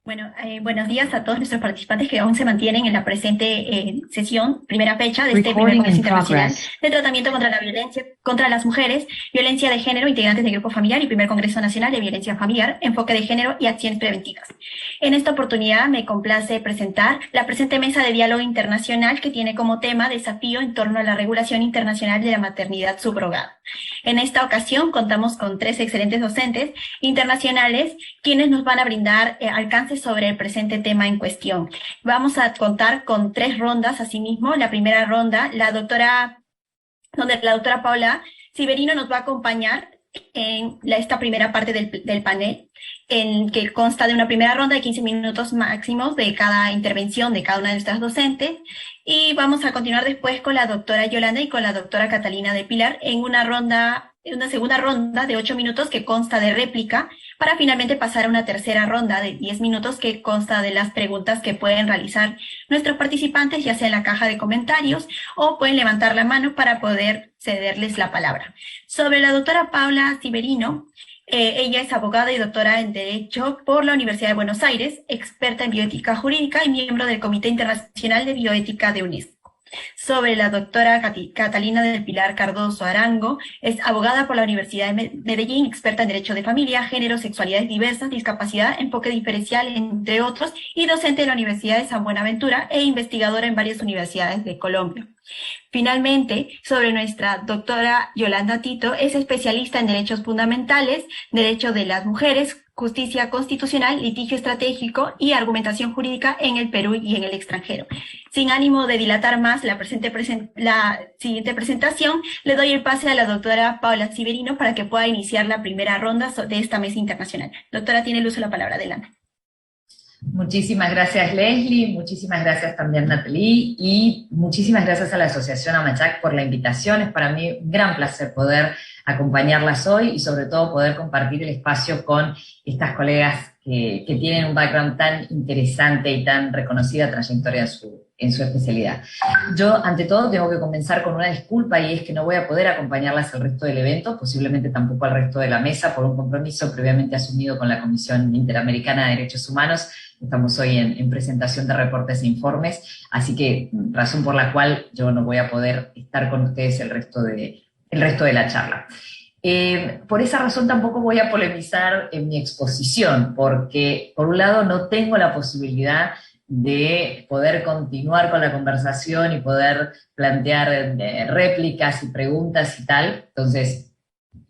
Bueno, buenos días a todos nuestros participantes que aún se mantienen en la presente sesión, primera fecha de este primer Recording Congreso in Internacional progress. de Tratamiento contra la Violencia contra las Mujeres, Violencia de Género, Integrantes del Grupo Familiar y primer Congreso Nacional de Violencia Familiar, Enfoque de Género y Acciones Preventivas. En esta oportunidad me complace presentar la presente mesa de diálogo internacional que tiene como tema desafío en torno a la regulación internacional de la maternidad subrogada. En esta ocasión contamos con tres excelentes docentes internacionales quienes nos van a brindar alcances sobre el presente tema en cuestión. Vamos a contar con tres rondas asimismo. La primera ronda, donde la doctora Paula Siverino nos va a acompañar en esta primera parte del panel, en que consta de una primera ronda de 15 minutos máximos de cada intervención de cada una de nuestras docentes, y vamos a continuar después con la doctora Yolanda y con la doctora Catalina de Pilar en una segunda ronda de 8 minutos que consta de réplica, para finalmente pasar a una tercera ronda de 10 minutos que consta de las preguntas que pueden realizar nuestros participantes, ya sea en la caja de comentarios o pueden levantar la mano para poder cederles la palabra. Sobre la doctora Paula Siverino, ella es abogada y doctora en Derecho por la Universidad de Buenos Aires, experta en bioética jurídica y miembro del Comité Internacional de Bioética de UNESCO. Sobre la doctora Catalina del Pilar Cardoso Arango, es abogada por la Universidad de Medellín, experta en Derecho de Familia, Género, Sexualidades Diversas, Discapacidad, Enfoque Diferencial, entre otros, y docente de la Universidad de San Buenaventura e investigadora en varias universidades de Colombia. Finalmente, sobre nuestra doctora Yolanda Tito, es especialista en derechos fundamentales, derecho de las mujeres, justicia constitucional, litigio estratégico y argumentación jurídica en el Perú y en el extranjero. Sin ánimo de dilatar más la siguiente presentación, le doy el pase a la doctora Paula Siverino para que pueda iniciar la primera ronda de esta mesa internacional. Doctora, tiene el uso de la palabra. Adelante. Muchísimas gracias, Leslie, muchísimas gracias también, Nathalie, y muchísimas gracias a la Asociación Amachac por la invitación. Es para mí un gran placer poder acompañarlas hoy y sobre todo poder compartir el espacio con estas colegas que tienen un background tan interesante y tan reconocida trayectoria en su especialidad. Yo, ante todo, tengo que comenzar con una disculpa, y es que no voy a poder acompañarlas al resto del evento, posiblemente tampoco al resto de la mesa, por un compromiso previamente asumido con la Comisión Interamericana de Derechos Humanos. Estamos hoy en presentación de reportes e informes, así que razón por la cual yo no voy a poder estar con ustedes el resto de la charla. Por esa razón tampoco voy a polemizar en mi exposición, porque por un lado no tengo la posibilidad de poder continuar con la conversación y poder plantear réplicas y preguntas y tal. Entonces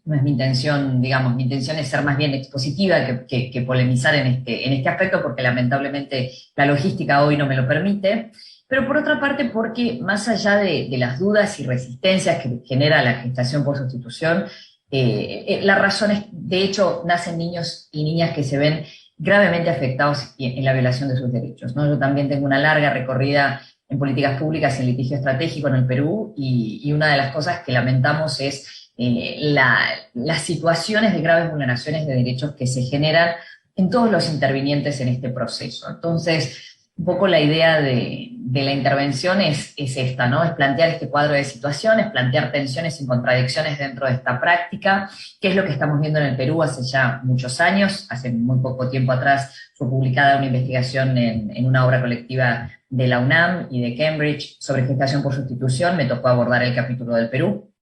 no es mi intención, digamos, mi intención es ser más bien expositiva que polemizar en este aspecto, porque lamentablemente la logística hoy no me lo permite. Pero por otra parte, porque más allá de las dudas y resistencias que genera la gestación por sustitución, la razón es, de hecho, nacen niños y niñas que se ven gravemente afectados en la violación de sus derechos, ¿no? Yo también tengo una larga recorrida en políticas públicas y en litigio estratégico en el Perú, y una de las cosas que lamentamos es las situaciones de graves vulneraciones de derechos que se generan en todos los intervinientes en este proceso. Entonces, un poco la idea de la intervención es esta, ¿no? Es plantear este cuadro de situaciones, plantear tensiones y contradicciones dentro de esta práctica, que es lo que estamos viendo en el Perú hace ya muchos años. Hace muy poco tiempo atrás fue publicada una investigación en una obra colectiva de la UNAM y de Cambridge sobre gestación por sustitución. Me tocó abordar el capítulo del Perú.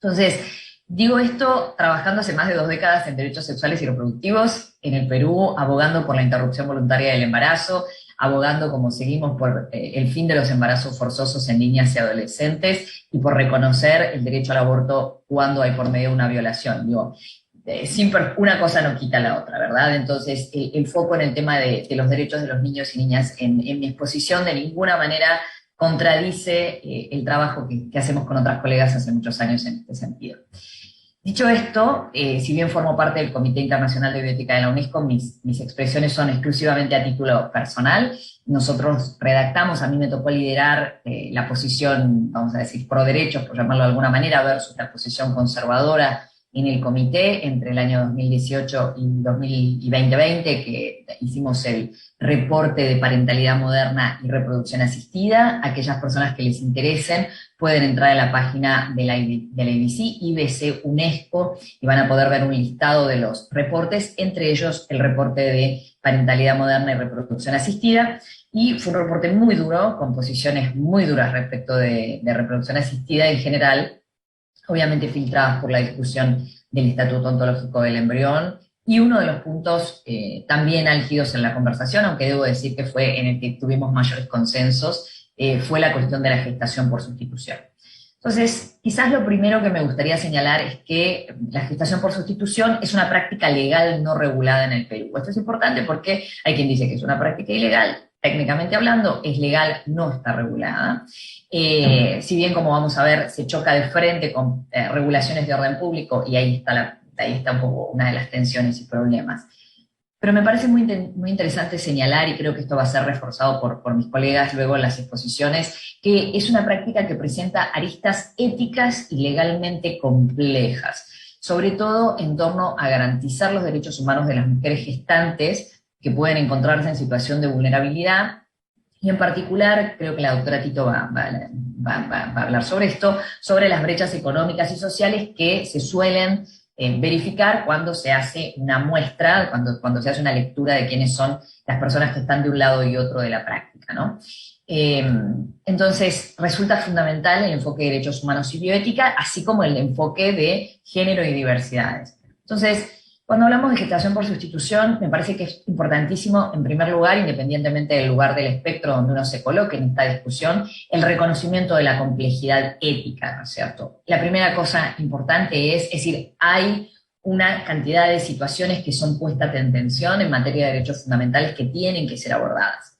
Entonces, digo esto trabajando hace más de 2 décadas en derechos sexuales y reproductivos en el Perú, abogando por la interrupción voluntaria del embarazo, abogando, como seguimos, por el fin de los embarazos forzosos en niñas y adolescentes, y por reconocer el derecho al aborto cuando hay por medio de una violación. Digo, una cosa no quita la otra, ¿verdad? Entonces, el foco en el tema de los derechos de los niños y niñas en mi exposición de ninguna manera contradice el trabajo que hacemos con otras colegas hace muchos años en este sentido. Dicho esto, si bien formo parte del Comité Internacional de Bioética de la UNESCO, mis expresiones son exclusivamente a título personal. Nosotros redactamos, a mí me tocó liderar la posición, vamos a decir, pro derechos, por llamarlo de alguna manera, versus la posición conservadora en el comité entre el año 2018 y 2020, que hicimos el reporte de parentalidad moderna y reproducción asistida. Aquellas personas que les interesen pueden entrar a la página de la IBC, IBC UNESCO, y van a poder ver un listado de los reportes, entre ellos el reporte de parentalidad moderna y reproducción asistida. Y fue un reporte muy duro, con posiciones muy duras respecto de reproducción asistida en general, obviamente filtradas por la discusión del Estatuto Ontológico del Embrión, y uno de los puntos también álgidos en la conversación, aunque debo decir que fue en el que tuvimos mayores consensos, fue la cuestión de la gestación por sustitución. Entonces, quizás lo primero que me gustaría señalar es que la gestación por sustitución es una práctica legal no regulada en el Perú. Esto es importante porque hay quien dice que es una práctica ilegal. Técnicamente hablando, es legal, no está regulada. Si bien, como vamos a ver, se choca de frente con regulaciones de orden público, y ahí está un poco una de las tensiones y problemas. Pero me parece muy interesante señalar, y creo que esto va a ser reforzado por mis colegas luego en las exposiciones, que es una práctica que presenta aristas éticas y legalmente complejas, sobre todo en torno a garantizar los derechos humanos de las mujeres gestantes que pueden encontrarse en situación de vulnerabilidad, y en particular, creo que la doctora Tito va a hablar sobre esto, sobre las brechas económicas y sociales que se suelen verificar cuando se hace una muestra, cuando se hace una lectura de quiénes son las personas que están de un lado y otro de la práctica, ¿no? Entonces, resulta fundamental el enfoque de derechos humanos y bioética, así como el enfoque de género y diversidades. Entonces, cuando hablamos de gestación por sustitución, me parece que es importantísimo, en primer lugar, independientemente del lugar del espectro donde uno se coloque en esta discusión, el reconocimiento de la complejidad ética, ¿no es cierto? La primera cosa importante es decir, hay una cantidad de situaciones que son puestas en tensión en materia de derechos fundamentales que tienen que ser abordadas.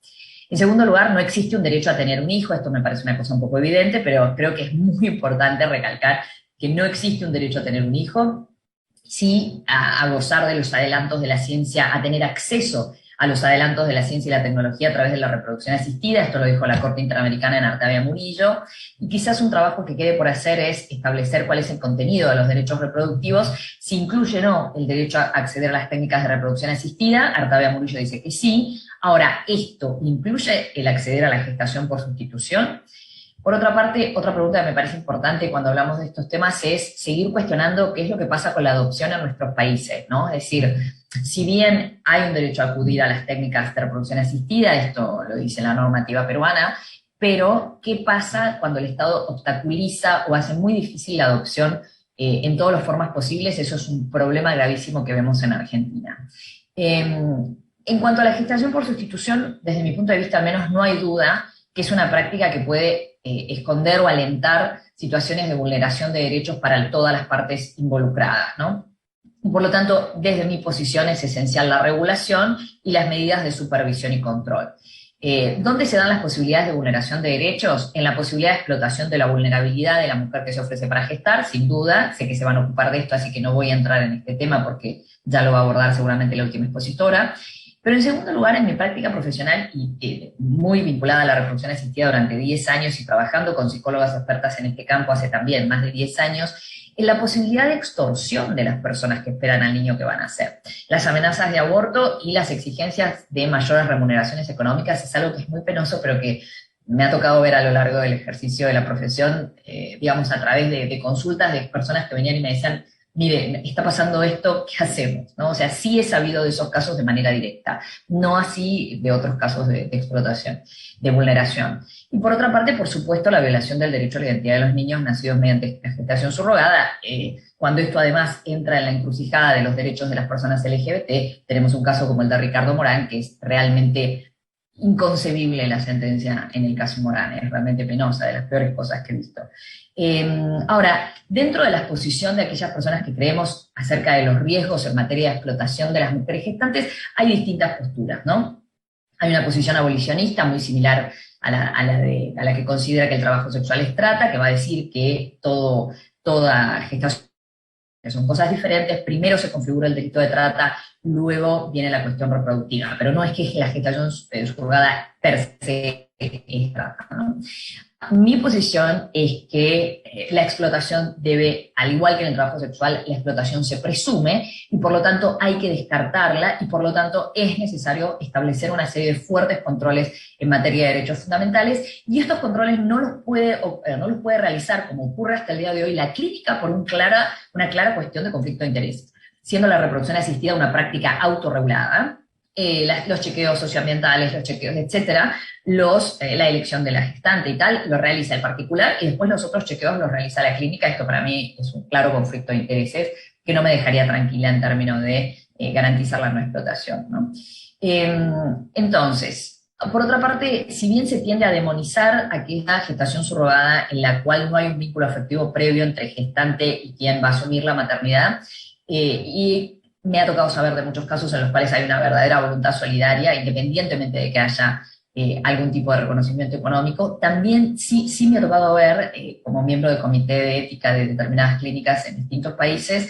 En segundo lugar, no existe un derecho a tener un hijo. Esto me parece una cosa un poco evidente, pero creo que es muy importante recalcar que no existe un derecho a tener un hijo, sí a gozar de los adelantos de la ciencia, a tener acceso a los adelantos de la ciencia y la tecnología a través de la reproducción asistida. Esto lo dijo la Corte Interamericana en Artavia Murillo, y quizás un trabajo que quede por hacer es establecer cuál es el contenido de los derechos reproductivos, si incluye o no el derecho a acceder a las técnicas de reproducción asistida. Artavia Murillo dice que sí. Ahora, ¿esto incluye el acceder a la gestación por sustitución? Por otra parte, otra pregunta que me parece importante cuando hablamos de estos temas es seguir cuestionando qué es lo que pasa con la adopción en nuestros países, ¿no? Es decir, si bien hay un derecho a acudir a las técnicas de reproducción asistida, esto lo dice la normativa peruana, pero ¿qué pasa cuando el Estado obstaculiza o hace muy difícil la adopción en todas las formas posibles? Eso es un problema gravísimo que vemos en Argentina. En cuanto a la gestación por sustitución, desde mi punto de vista al menos no hay duda que es una práctica que puede esconder o alentar situaciones de vulneración de derechos para todas las partes involucradas, ¿no? Y por lo tanto, desde mi posición es esencial la regulación y las medidas de supervisión y control. ¿Dónde se dan las posibilidades de vulneración de derechos? En la posibilidad de explotación de la vulnerabilidad de la mujer que se ofrece para gestar, sin duda. Sé que se van a ocupar de esto, así que no voy a entrar en este tema porque ya lo va a abordar seguramente la última expositora. Pero en segundo lugar, en mi práctica profesional, y muy vinculada a la reproducción asistida durante 10 años y trabajando con psicólogas expertas en este campo hace también más de 10 años, en la posibilidad de extorsión de las personas que esperan al niño que van a nacer. Las amenazas de aborto y las exigencias de mayores remuneraciones económicas es algo que es muy penoso, pero que me ha tocado ver a lo largo del ejercicio de la profesión, digamos, a través de consultas de personas que venían y me decían: mire, está pasando esto, ¿qué hacemos? ¿No? O sea, sí he sabido de esos casos de manera directa, no así de otros casos de explotación, de vulneración. Y por otra parte, por supuesto, la violación del derecho a la identidad de los niños nacidos mediante la gestación subrogada. Cuando esto además entra en la encrucijada de los derechos de las personas LGBT, tenemos un caso como el de Ricardo Morán, que es realmente inconcebible la sentencia en el caso Morán, es realmente penosa, de las peores cosas que he visto. Ahora, dentro de la exposición de aquellas personas que creemos acerca de los riesgos en materia de explotación de las mujeres gestantes, hay distintas posturas, ¿no? Hay una posición abolicionista muy similar a la que considera que el trabajo sexual es trata, que va a decir que toda gestación, que son cosas diferentes, primero se configura el delito de trata, luego viene la cuestión reproductiva, pero no es que la gestación subrogada per se ¿no? Mi posición es que la explotación debe, al igual que en el trabajo sexual, la explotación se presume y por lo tanto hay que descartarla y por lo tanto es necesario establecer una serie de fuertes controles en materia de derechos fundamentales y estos controles no los puede realizar, como ocurre hasta el día de hoy, la clínica por una clara cuestión de conflicto de intereses, siendo la reproducción asistida una práctica autorregulada. Los chequeos socioambientales, los chequeos, etcétera, la elección de la gestante y tal, lo realiza el particular y después los otros chequeos los realiza la clínica. Esto para mí es un claro conflicto de intereses que no me dejaría tranquila en términos de garantizar la no explotación, ¿no? Entonces, por otra parte, si bien se tiende a demonizar aquella gestación subrogada en la cual no hay un vínculo afectivo previo entre gestante y quien va a asumir la maternidad, y me ha tocado saber de muchos casos en los cuales hay una verdadera voluntad solidaria, independientemente de que haya algún tipo de reconocimiento económico. También sí me ha tocado ver, como miembro del comité de ética de determinadas clínicas en distintos países,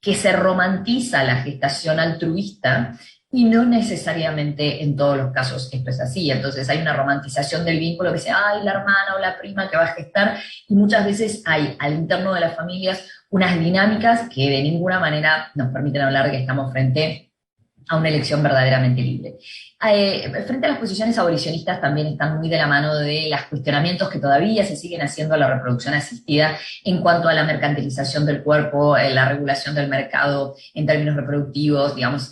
que se romantiza la gestación altruista y no necesariamente en todos los casos esto es así. Entonces hay una romantización del vínculo que dice, ay, la hermana o la prima que va a gestar, y muchas veces hay al interno de las familias unas dinámicas que de ninguna manera nos permiten hablar de que estamos frente a una elección verdaderamente libre. Frente a las posiciones abolicionistas también están muy de la mano de los cuestionamientos que todavía se siguen haciendo a la reproducción asistida en cuanto a la mercantilización del cuerpo, la regulación del mercado en términos reproductivos, digamos,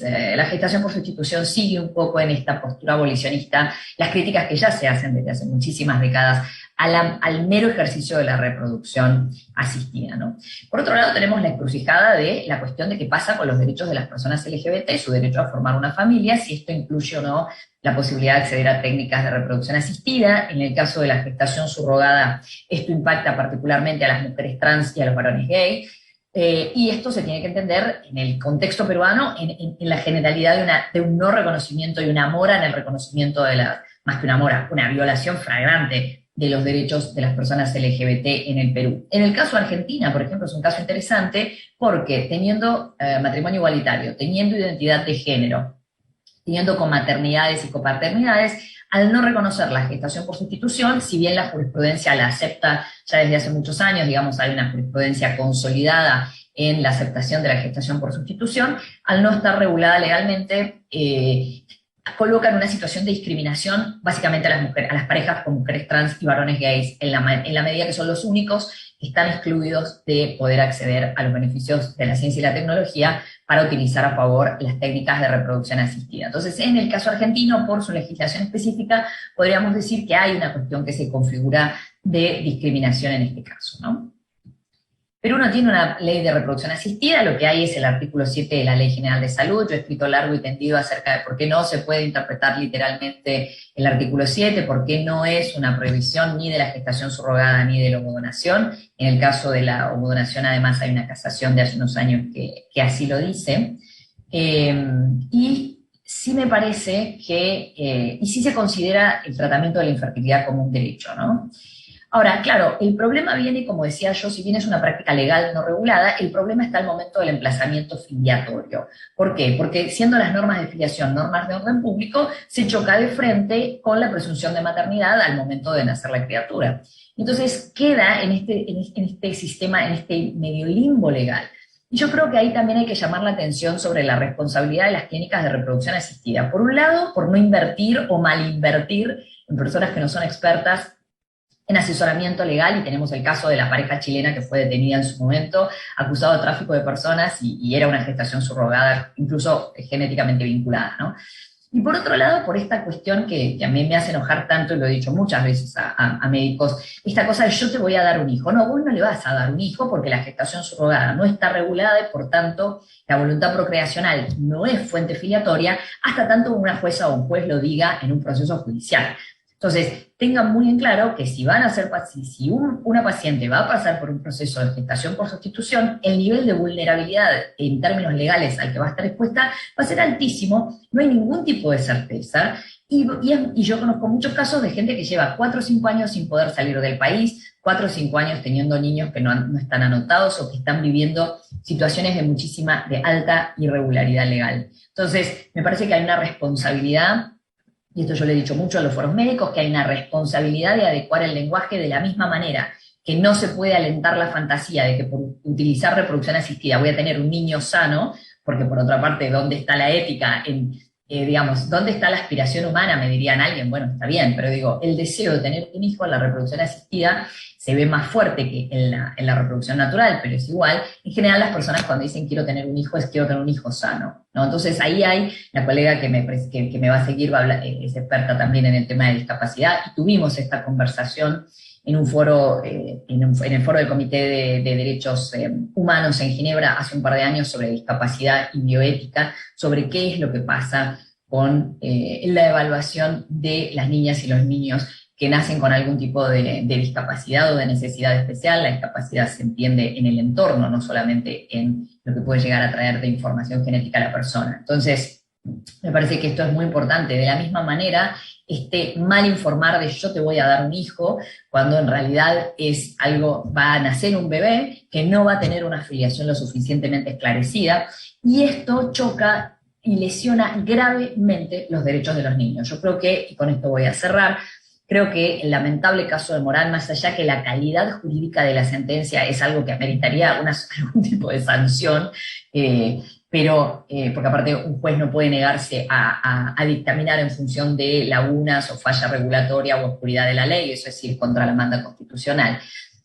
la gestación por sustitución sigue un poco en esta postura abolicionista, las críticas que ya se hacen desde hace muchísimas décadas al mero ejercicio de la reproducción asistida, ¿no? Por otro lado, tenemos la encrucijada de la cuestión de qué pasa con los derechos de las personas LGBT y su derecho a formar una familia, si esto incluye o no la posibilidad de acceder a técnicas de reproducción asistida. En el caso de la gestación subrogada, esto impacta particularmente a las mujeres trans y a los varones gay. Y esto se tiene que entender en el contexto peruano, en la generalidad de un no reconocimiento y una mora en el reconocimiento más que una mora, una violación flagrante de los derechos de las personas LGBT en el Perú. En el caso de Argentina, por ejemplo, es un caso interesante porque teniendo matrimonio igualitario, teniendo identidad de género, teniendo comaternidades y copaternidades, al no reconocer la gestación por sustitución, si bien la jurisprudencia la acepta ya desde hace muchos años, digamos, hay una jurisprudencia consolidada en la aceptación de la gestación por sustitución, al no estar regulada legalmente, coloca en una situación de discriminación básicamente a las parejas con mujeres trans y varones gays, en la medida que son los únicos que están excluidos de poder acceder a los beneficios de la ciencia y la tecnología para utilizar a favor las técnicas de reproducción asistida. Entonces, en el caso argentino, por su legislación específica, podríamos decir que hay una cuestión que se configura de discriminación en este caso, ¿no? Perú no tiene una ley de reproducción asistida, lo que hay es el artículo 7 de la Ley General de Salud. Yo he escrito largo y tendido acerca de por qué no se puede interpretar literalmente el artículo 7, por qué no es una prohibición ni de la gestación subrogada ni de la homodonación. En el caso de la homodonación, además, hay una casación de hace unos años que así lo dice. Y sí me parece que, y sí se considera el tratamiento de la infertilidad como un derecho, ¿no? Ahora, claro, el problema viene, como decía yo, si bien es una práctica legal no regulada, el problema está al momento del emplazamiento filiatorio. ¿Por qué? Porque siendo las normas de filiación normas de orden público, se choca de frente con la presunción de maternidad al momento de nacer la criatura. Entonces queda en este sistema, en este medio limbo legal. Y yo creo que ahí también hay que llamar la atención sobre la responsabilidad de las clínicas de reproducción asistida. Por un lado, por no invertir o malinvertir en personas que no son expertas en asesoramiento legal, y tenemos el caso de la pareja chilena que fue detenida en su momento, acusado de tráfico de personas, y era una gestación subrogada, incluso genéticamente vinculada, ¿no? Y por otro lado, por esta cuestión que a mí me hace enojar tanto, y lo he dicho muchas veces a médicos, esta cosa de yo te voy a dar un hijo. No, vos no le vas a dar un hijo porque la gestación subrogada no está regulada y por tanto la voluntad procreacional no es fuente filiatoria hasta tanto una jueza o un juez lo diga en un proceso judicial. Entonces, tengan muy en claro que si una paciente va a pasar por un proceso de gestación por sustitución, el nivel de vulnerabilidad en términos legales al que va a estar expuesta va a ser altísimo, no hay ningún tipo de certeza, y yo conozco muchos casos de gente que lleva 4 o 5 años sin poder salir del país, 4 o 5 años teniendo niños que no están anotados o que están viviendo situaciones de alta irregularidad legal. Entonces, me parece que hay una responsabilidad y esto yo le he dicho mucho a los foros médicos, que hay una responsabilidad de adecuar el lenguaje de la misma manera que no se puede alentar la fantasía de que por utilizar reproducción asistida voy a tener un niño sano, porque por otra parte, ¿dónde está la ética? Digamos, ¿dónde está la aspiración humana? Me dirían alguien, bueno, está bien, pero digo, el deseo de tener un hijo en la reproducción asistida se ve más fuerte que en la reproducción natural, pero es igual. En general las personas cuando dicen quiero tener un hijo es quiero tener un hijo sano, ¿no? Entonces ahí hay la colega que me va a seguir, es experta también en el tema de discapacidad, y tuvimos esta conversación en un foro, en el foro del Comité de Derechos Humanos en Ginebra hace un par de años sobre discapacidad y bioética, sobre qué es lo que pasa con la evaluación de las niñas y los niños que nacen con algún tipo de discapacidad o de necesidad especial. La discapacidad se entiende en el entorno, no solamente en lo que puede llegar a traer de información genética a la persona. Entonces, me parece que esto es muy importante. De la misma manera, mal informar de yo te voy a dar un hijo, cuando en realidad es algo, va a nacer un bebé que no va a tener una filiación lo suficientemente esclarecida, y esto choca y lesiona gravemente los derechos de los niños. Yo creo que, y con esto voy a cerrar, creo que el lamentable caso de Morán, más allá que la calidad jurídica de la sentencia es algo que ameritaría algún tipo de sanción, pero, porque aparte un juez no puede negarse a dictaminar en función de lagunas o falla regulatoria o oscuridad de la ley, eso es ir contra la manda constitucional.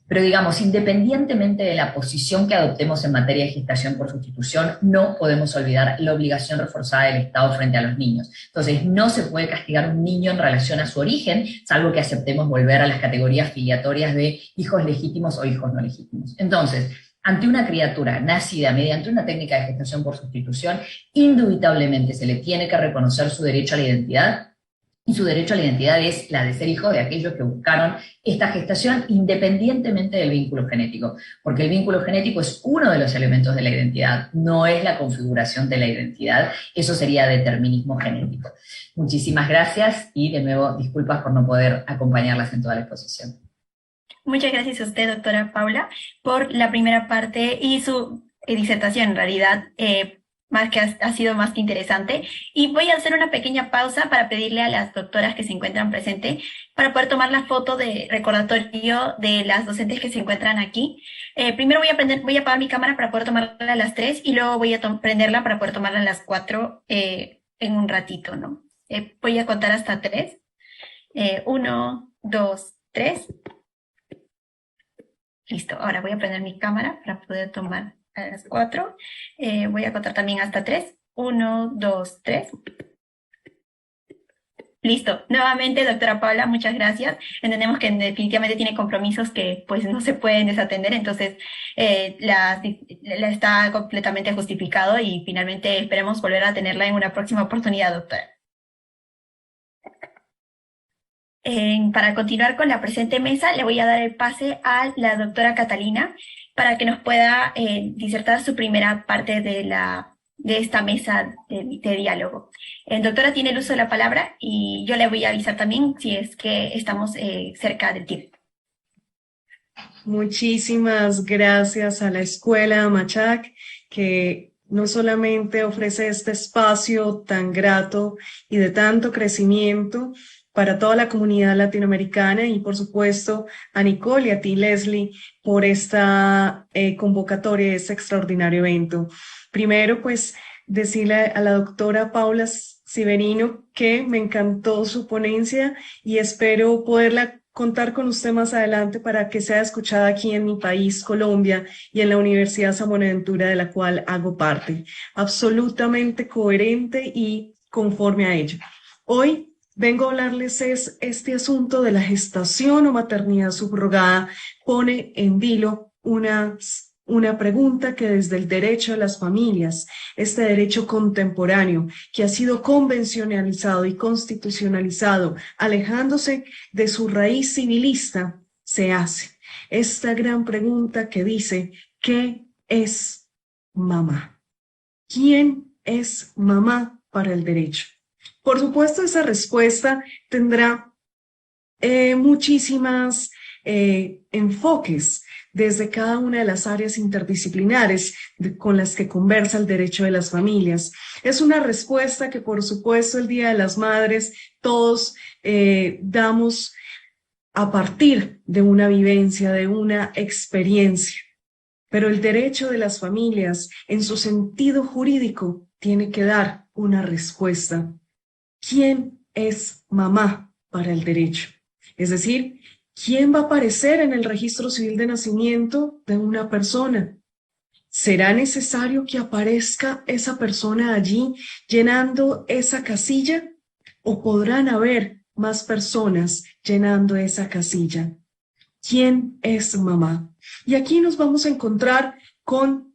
Pero digamos, independientemente de la posición que adoptemos en materia de gestación por sustitución, no podemos olvidar la obligación reforzada del Estado frente a los niños. Entonces, no se puede castigar a un niño en relación a su origen, salvo que aceptemos volver a las categorías filiatorias de hijos legítimos o hijos no legítimos. Entonces, ante una criatura nacida mediante una técnica de gestación por sustitución, indubitablemente se le tiene que reconocer su derecho a la identidad, y su derecho a la identidad es la de ser hijo de aquellos que buscaron esta gestación independientemente del vínculo genético, porque el vínculo genético es uno de los elementos de la identidad, no es la configuración de la identidad, eso sería determinismo genético. Muchísimas gracias y de nuevo disculpas por no poder acompañarlas en toda la exposición. Muchas gracias a usted, doctora Paula, por la primera parte y su disertación, en realidad, más que ha sido más que interesante. Y voy a hacer una pequeña pausa para pedirle a las doctoras que se encuentran presentes para poder tomar la foto de recordatorio de las docentes que se encuentran aquí. Primero voy a apagar mi cámara para poder tomarla a las 3 y luego voy a prenderla para poder tomarla a las 4 en un ratito, ¿no? Voy a contar hasta 3. 1, 2, 3. Listo, ahora voy a prender mi cámara para poder tomar a las 4. Voy a contar también hasta 3. 1, 2, 3. Listo. Nuevamente, doctora Paula, muchas gracias. Entendemos que definitivamente tiene compromisos que pues no se pueden desatender, entonces la está completamente justificado y finalmente esperemos volver a tenerla en una próxima oportunidad, doctora. Para continuar con la presente mesa, le voy a dar el pase a la doctora Catalina para que nos pueda disertar su primera parte de esta mesa de diálogo. Doctora, tiene el uso de la palabra y yo le voy a avisar también si es que estamos cerca del tiempo. Muchísimas gracias a la Escuela Amachac, que no solamente ofrece este espacio tan grato y de tanto crecimiento para toda la comunidad latinoamericana, y por supuesto a Nicole y a ti, Leslie, por esta convocatoria, este extraordinario evento. Primero, pues, decirle a la doctora Paula Severino que me encantó su ponencia y espero poderla contar con usted más adelante para que sea escuchada aquí en mi país, Colombia, y en la Universidad San Buenaventura, de la cual hago parte. Absolutamente coherente y conforme a ello. Hoy vengo a hablarles este asunto de la gestación o maternidad subrogada. Pone en vilo una pregunta que desde el derecho de las familias, este derecho contemporáneo que ha sido convencionalizado y constitucionalizado, alejándose de su raíz civilista, se hace. Esta gran pregunta que dice, ¿qué es mamá? ¿Quién es mamá para el derecho? Por supuesto, esa respuesta tendrá muchísimas enfoques desde cada una de las áreas interdisciplinares con las que conversa el derecho de las familias. Es una respuesta que, por supuesto, el Día de las Madres todos damos a partir de una vivencia, de una experiencia. Pero el derecho de las familias, en su sentido jurídico, tiene que dar una respuesta. ¿Quién es mamá para el derecho? Es decir, ¿quién va a aparecer en el registro civil de nacimiento de una persona? ¿Será necesario que aparezca esa persona allí llenando esa casilla? ¿O podrán haber más personas llenando esa casilla? ¿Quién es mamá? Y aquí nos vamos a encontrar con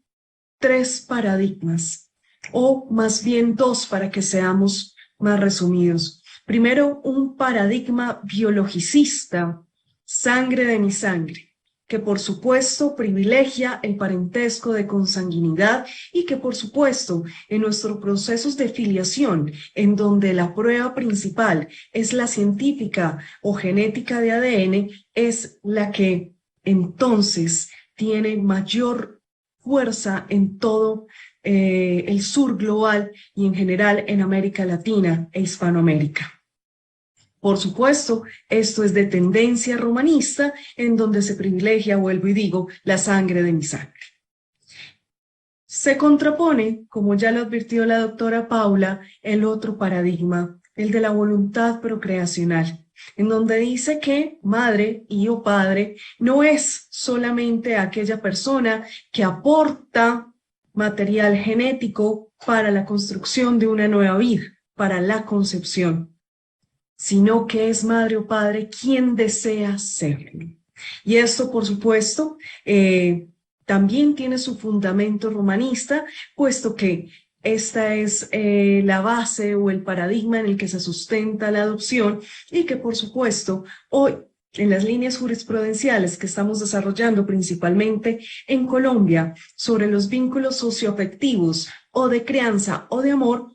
3 paradigmas, o más bien 2 para que seamos más resumidos. Primero, un paradigma biologicista, sangre de mi sangre, que por supuesto privilegia el parentesco de consanguinidad y que por supuesto en nuestros procesos de filiación, en donde la prueba principal es la científica o genética de ADN, es la que entonces tiene mayor fuerza en todo el sur global y en general en América Latina e Hispanoamérica. Por supuesto, esto es de tendencia romanista, en donde se privilegia, vuelvo y digo, la sangre de mi sangre. Se contrapone, como ya lo advirtió la doctora Paula, el otro paradigma, el de la voluntad procreacional, en donde dice que madre y o padre no es solamente aquella persona que aporta material genético para la construcción de una nueva vida, para la concepción, sino que es madre o padre quien desea serlo. Y esto, por supuesto, también tiene su fundamento romanista, puesto que esta es la base o el paradigma en el que se sustenta la adopción y que, por supuesto, hoy en las líneas jurisprudenciales que estamos desarrollando principalmente en Colombia sobre los vínculos socioafectivos o de crianza o de amor,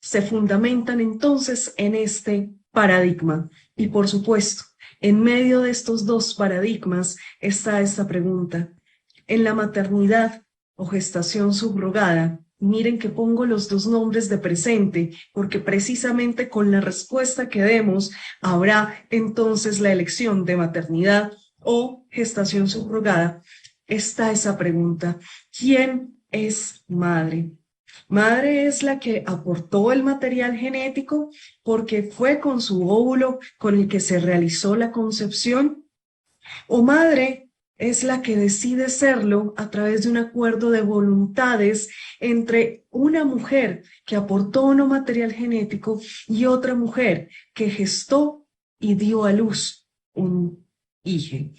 se fundamentan entonces en este paradigma. Y por supuesto, en medio de estos 2 paradigmas está esta pregunta. En la maternidad o gestación subrogada, miren que pongo los 2 nombres de presente, porque precisamente con la respuesta que demos habrá entonces la elección de maternidad o gestación subrogada. Está esa pregunta. ¿Quién es madre? Madre es la que aportó el material genético porque fue con su óvulo con el que se realizó la concepción, o madre es la que decide serlo a través de un acuerdo de voluntades entre una mujer que aportó no material genético y otra mujer que gestó y dio a luz un hijo.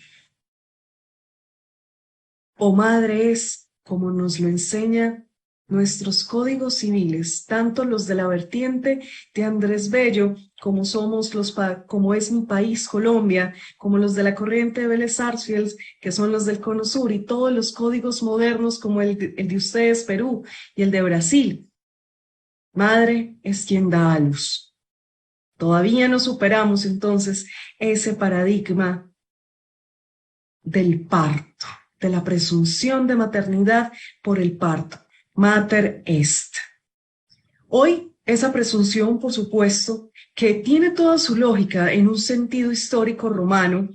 O madre es, como nos lo enseña nuestros códigos civiles, tanto los de la vertiente de Andrés Bello, como como es mi país, Colombia, como los de la corriente de Vélez Sarsfield, que son los del Cono Sur, y todos los códigos modernos como el de ustedes, Perú, y el de Brasil. Madre es quien da a luz. Todavía no superamos entonces ese paradigma del parto, de la presunción de maternidad por el parto. Mater est. Hoy, esa presunción, por supuesto, que tiene toda su lógica en un sentido histórico romano,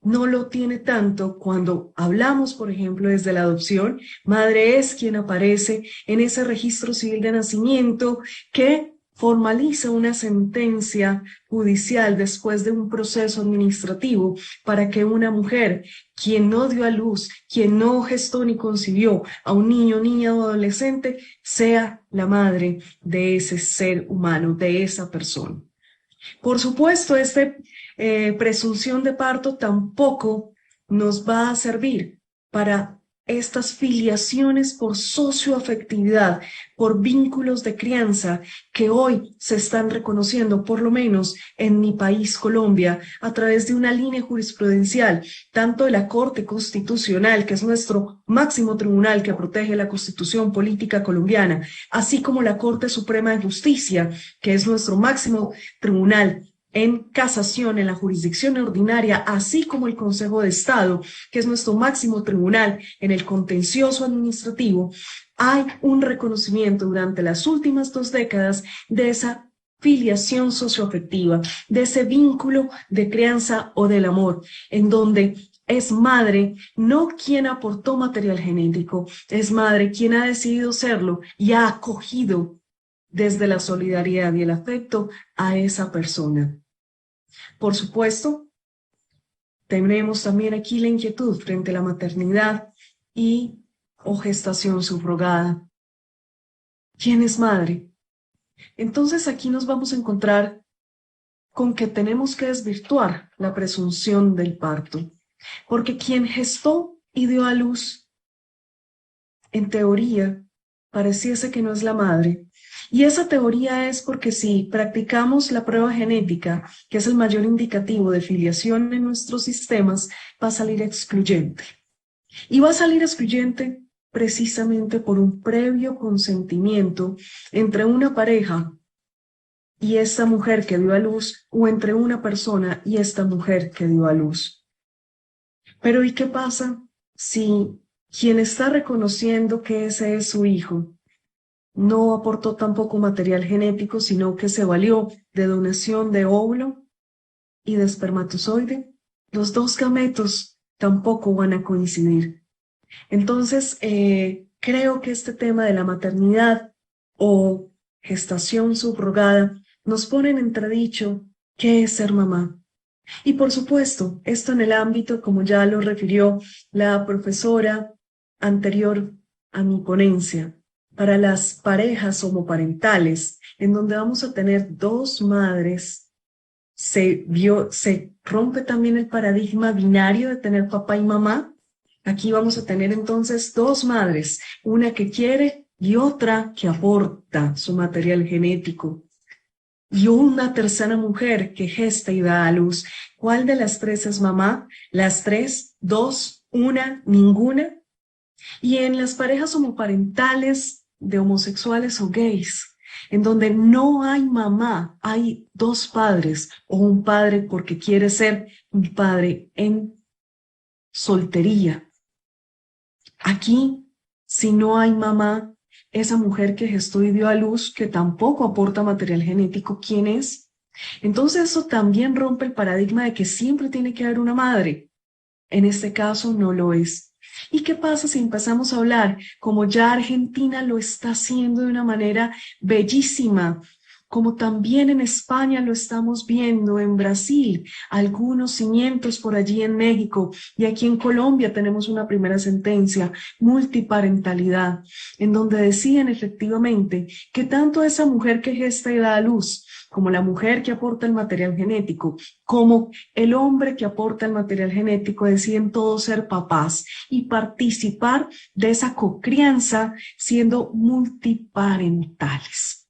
no lo tiene tanto cuando hablamos, por ejemplo, desde la adopción. Madre es quien aparece en ese registro civil de nacimiento que formaliza una sentencia judicial después de un proceso administrativo para que una mujer, quien no dio a luz, quien no gestó ni concibió a un niño, niña o adolescente, sea la madre de ese ser humano, de esa persona. Por supuesto, esta presunción de parto tampoco nos va a servir para estas filiaciones por socioafectividad, por vínculos de crianza que hoy se están reconociendo, por lo menos en mi país, Colombia, a través de una línea jurisprudencial, tanto de la Corte Constitucional, que es nuestro máximo tribunal que protege la Constitución política colombiana, así como la Corte Suprema de Justicia, que es nuestro máximo tribunal en casación, en la jurisdicción ordinaria, así como el Consejo de Estado, que es nuestro máximo tribunal en el contencioso administrativo, hay un reconocimiento durante las últimas 2 décadas de esa filiación socioafectiva, de ese vínculo de crianza o del amor, en donde es madre no quien aportó material genético, es madre quien ha decidido serlo y ha acogido desde la solidaridad y el afecto a esa persona. Por supuesto, tenemos también aquí la inquietud frente a la maternidad y o gestación subrogada. ¿Quién es madre? Entonces aquí nos vamos a encontrar con que tenemos que desvirtuar la presunción del parto, porque quien gestó y dio a luz, en teoría, pareciese que no es la madre. Y esa teoría es porque si practicamos la prueba genética, que es el mayor indicativo de filiación en nuestros sistemas, va a salir excluyente. Y va a salir excluyente precisamente por un previo consentimiento entre una pareja y esta mujer que dio a luz, o entre una persona y esta mujer que dio a luz. Pero ¿y qué pasa si quien está reconociendo que ese es su hijo no aportó tampoco material genético, sino que se valió de donación de óvulo y de espermatozoide? Los 2 gametos tampoco van a coincidir. Entonces, creo que este tema de la maternidad o gestación subrogada nos pone en entredicho qué es ser mamá. Y por supuesto, esto en el ámbito, como ya lo refirió la profesora anterior a mi ponencia, para las parejas homoparentales, en donde vamos a tener 2 madres, se rompe también el paradigma binario de tener papá y mamá. Aquí vamos a tener entonces 2 madres, una que quiere y otra que aporta su material genético. Y una tercera mujer que gesta y da a luz. ¿Cuál de las 3 es mamá? ¿Las 3? ¿2? ¿Una? ¿Ninguna? Y en las parejas homoparentales de homosexuales o gays, en donde no hay mamá, hay 2 padres o un padre porque quiere ser un padre en soltería. Aquí, si no hay mamá, esa mujer que gestó y dio a luz, que tampoco aporta material genético, ¿quién es? Entonces eso también rompe el paradigma de que siempre tiene que haber una madre. En este caso no lo es. ¿Y qué pasa si empezamos a hablar, como ya Argentina lo está haciendo de una manera bellísima, como también en España lo estamos viendo, en Brasil, algunos cimientos por allí en México, y aquí en Colombia tenemos una primera sentencia, multiparentalidad, en donde decían efectivamente que tanto esa mujer que gesta y da a luz, como la mujer que aporta el material genético, como el hombre que aporta el material genético, deciden todos ser papás y participar de esa cocrianza siendo multiparentales.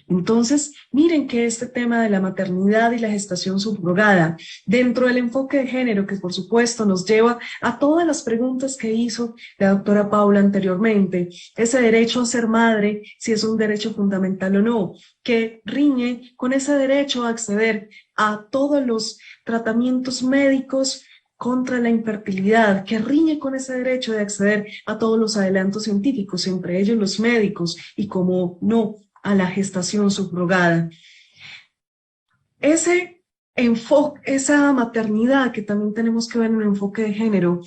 Entonces, miren que este tema de la maternidad y la gestación subrogada, dentro del enfoque de género, que por supuesto nos lleva a todas las preguntas que hizo la doctora Paula anteriormente, ese derecho a ser madre, si es un derecho fundamental o no, que riñe con ese derecho a acceder a todos los tratamientos médicos contra la infertilidad, que riñe con ese derecho de acceder a todos los adelantos científicos, entre ellos los médicos, y como no, a la gestación subrogada. Ese enfoque, esa maternidad que también tenemos que ver en un enfoque de género,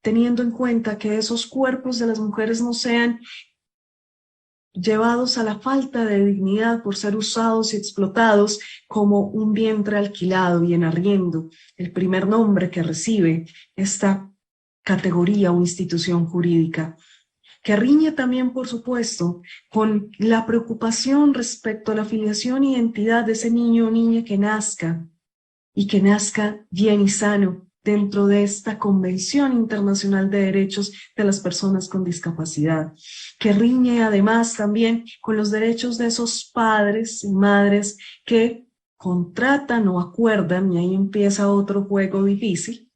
teniendo en cuenta que esos cuerpos de las mujeres no sean llevados a la falta de dignidad por ser usados y explotados como un vientre alquilado y en arriendo, el primer nombre que recibe esta categoría o institución jurídica, que riñe también, por supuesto, con la preocupación respecto a la filiación e identidad de ese niño o niña que nazca, y que nazca bien y sano dentro de esta Convención Internacional de Derechos de las Personas con Discapacidad, que riñe además también con los derechos de esos padres y madres que contratan o acuerdan, y ahí empieza otro juego difícil,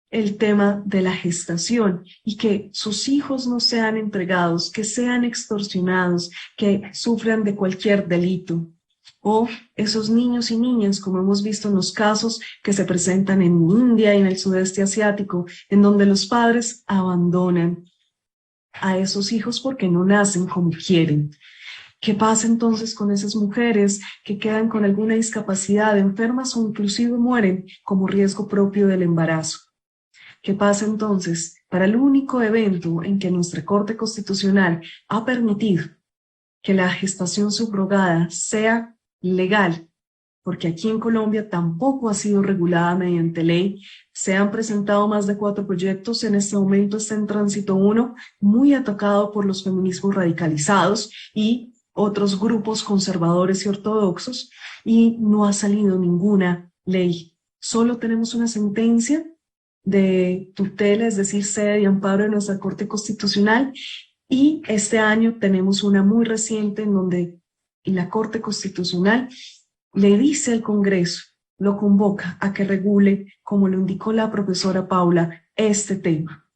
el tema de la gestación, y que sus hijos no sean entregados, que sean extorsionados, que sufran de cualquier delito, o esos niños y niñas, como hemos visto en los casos que se presentan en India y en el sudeste asiático, en donde los padres abandonan a esos hijos porque no nacen como quieren. ¿Qué pasa entonces con esas mujeres que quedan con alguna discapacidad, enfermas o inclusive mueren como riesgo propio del embarazo? ¿Qué pasa entonces para el único evento en que nuestra Corte Constitucional ha permitido que la gestación subrogada sea legal? Porque aquí en Colombia tampoco ha sido regulada mediante ley. Se han presentado más de 4 proyectos, en este momento está en tránsito uno, muy atacado por los feminismos radicalizados y otros grupos conservadores y ortodoxos, y no ha salido ninguna ley. Solo tenemos una sentencia de tutela, es decir, sede de amparo de nuestra Corte Constitucional, y este año tenemos una muy reciente en donde la Corte Constitucional le dice al Congreso, lo convoca a que regule, como lo indicó la profesora Paula, este tema.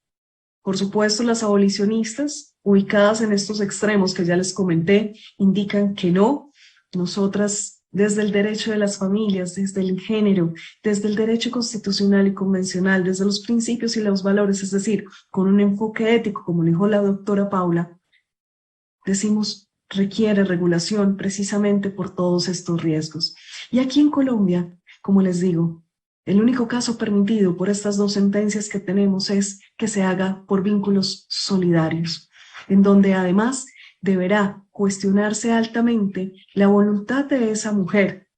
Por supuesto, las abolicionistas, ubicadas en estos extremos que ya les comenté, indican que no. Nosotras, desde el derecho de las familias, desde el género, desde el derecho constitucional y convencional, desde los principios y los valores, es decir, con un enfoque ético, como dijo la doctora Paula, decimos requiere regulación precisamente por todos estos riesgos. Y aquí en Colombia, como les digo, el único caso permitido por estas 2 sentencias que tenemos es que se haga por vínculos solidarios, en donde además deberá cuestionarse altamente la voluntad de esa mujer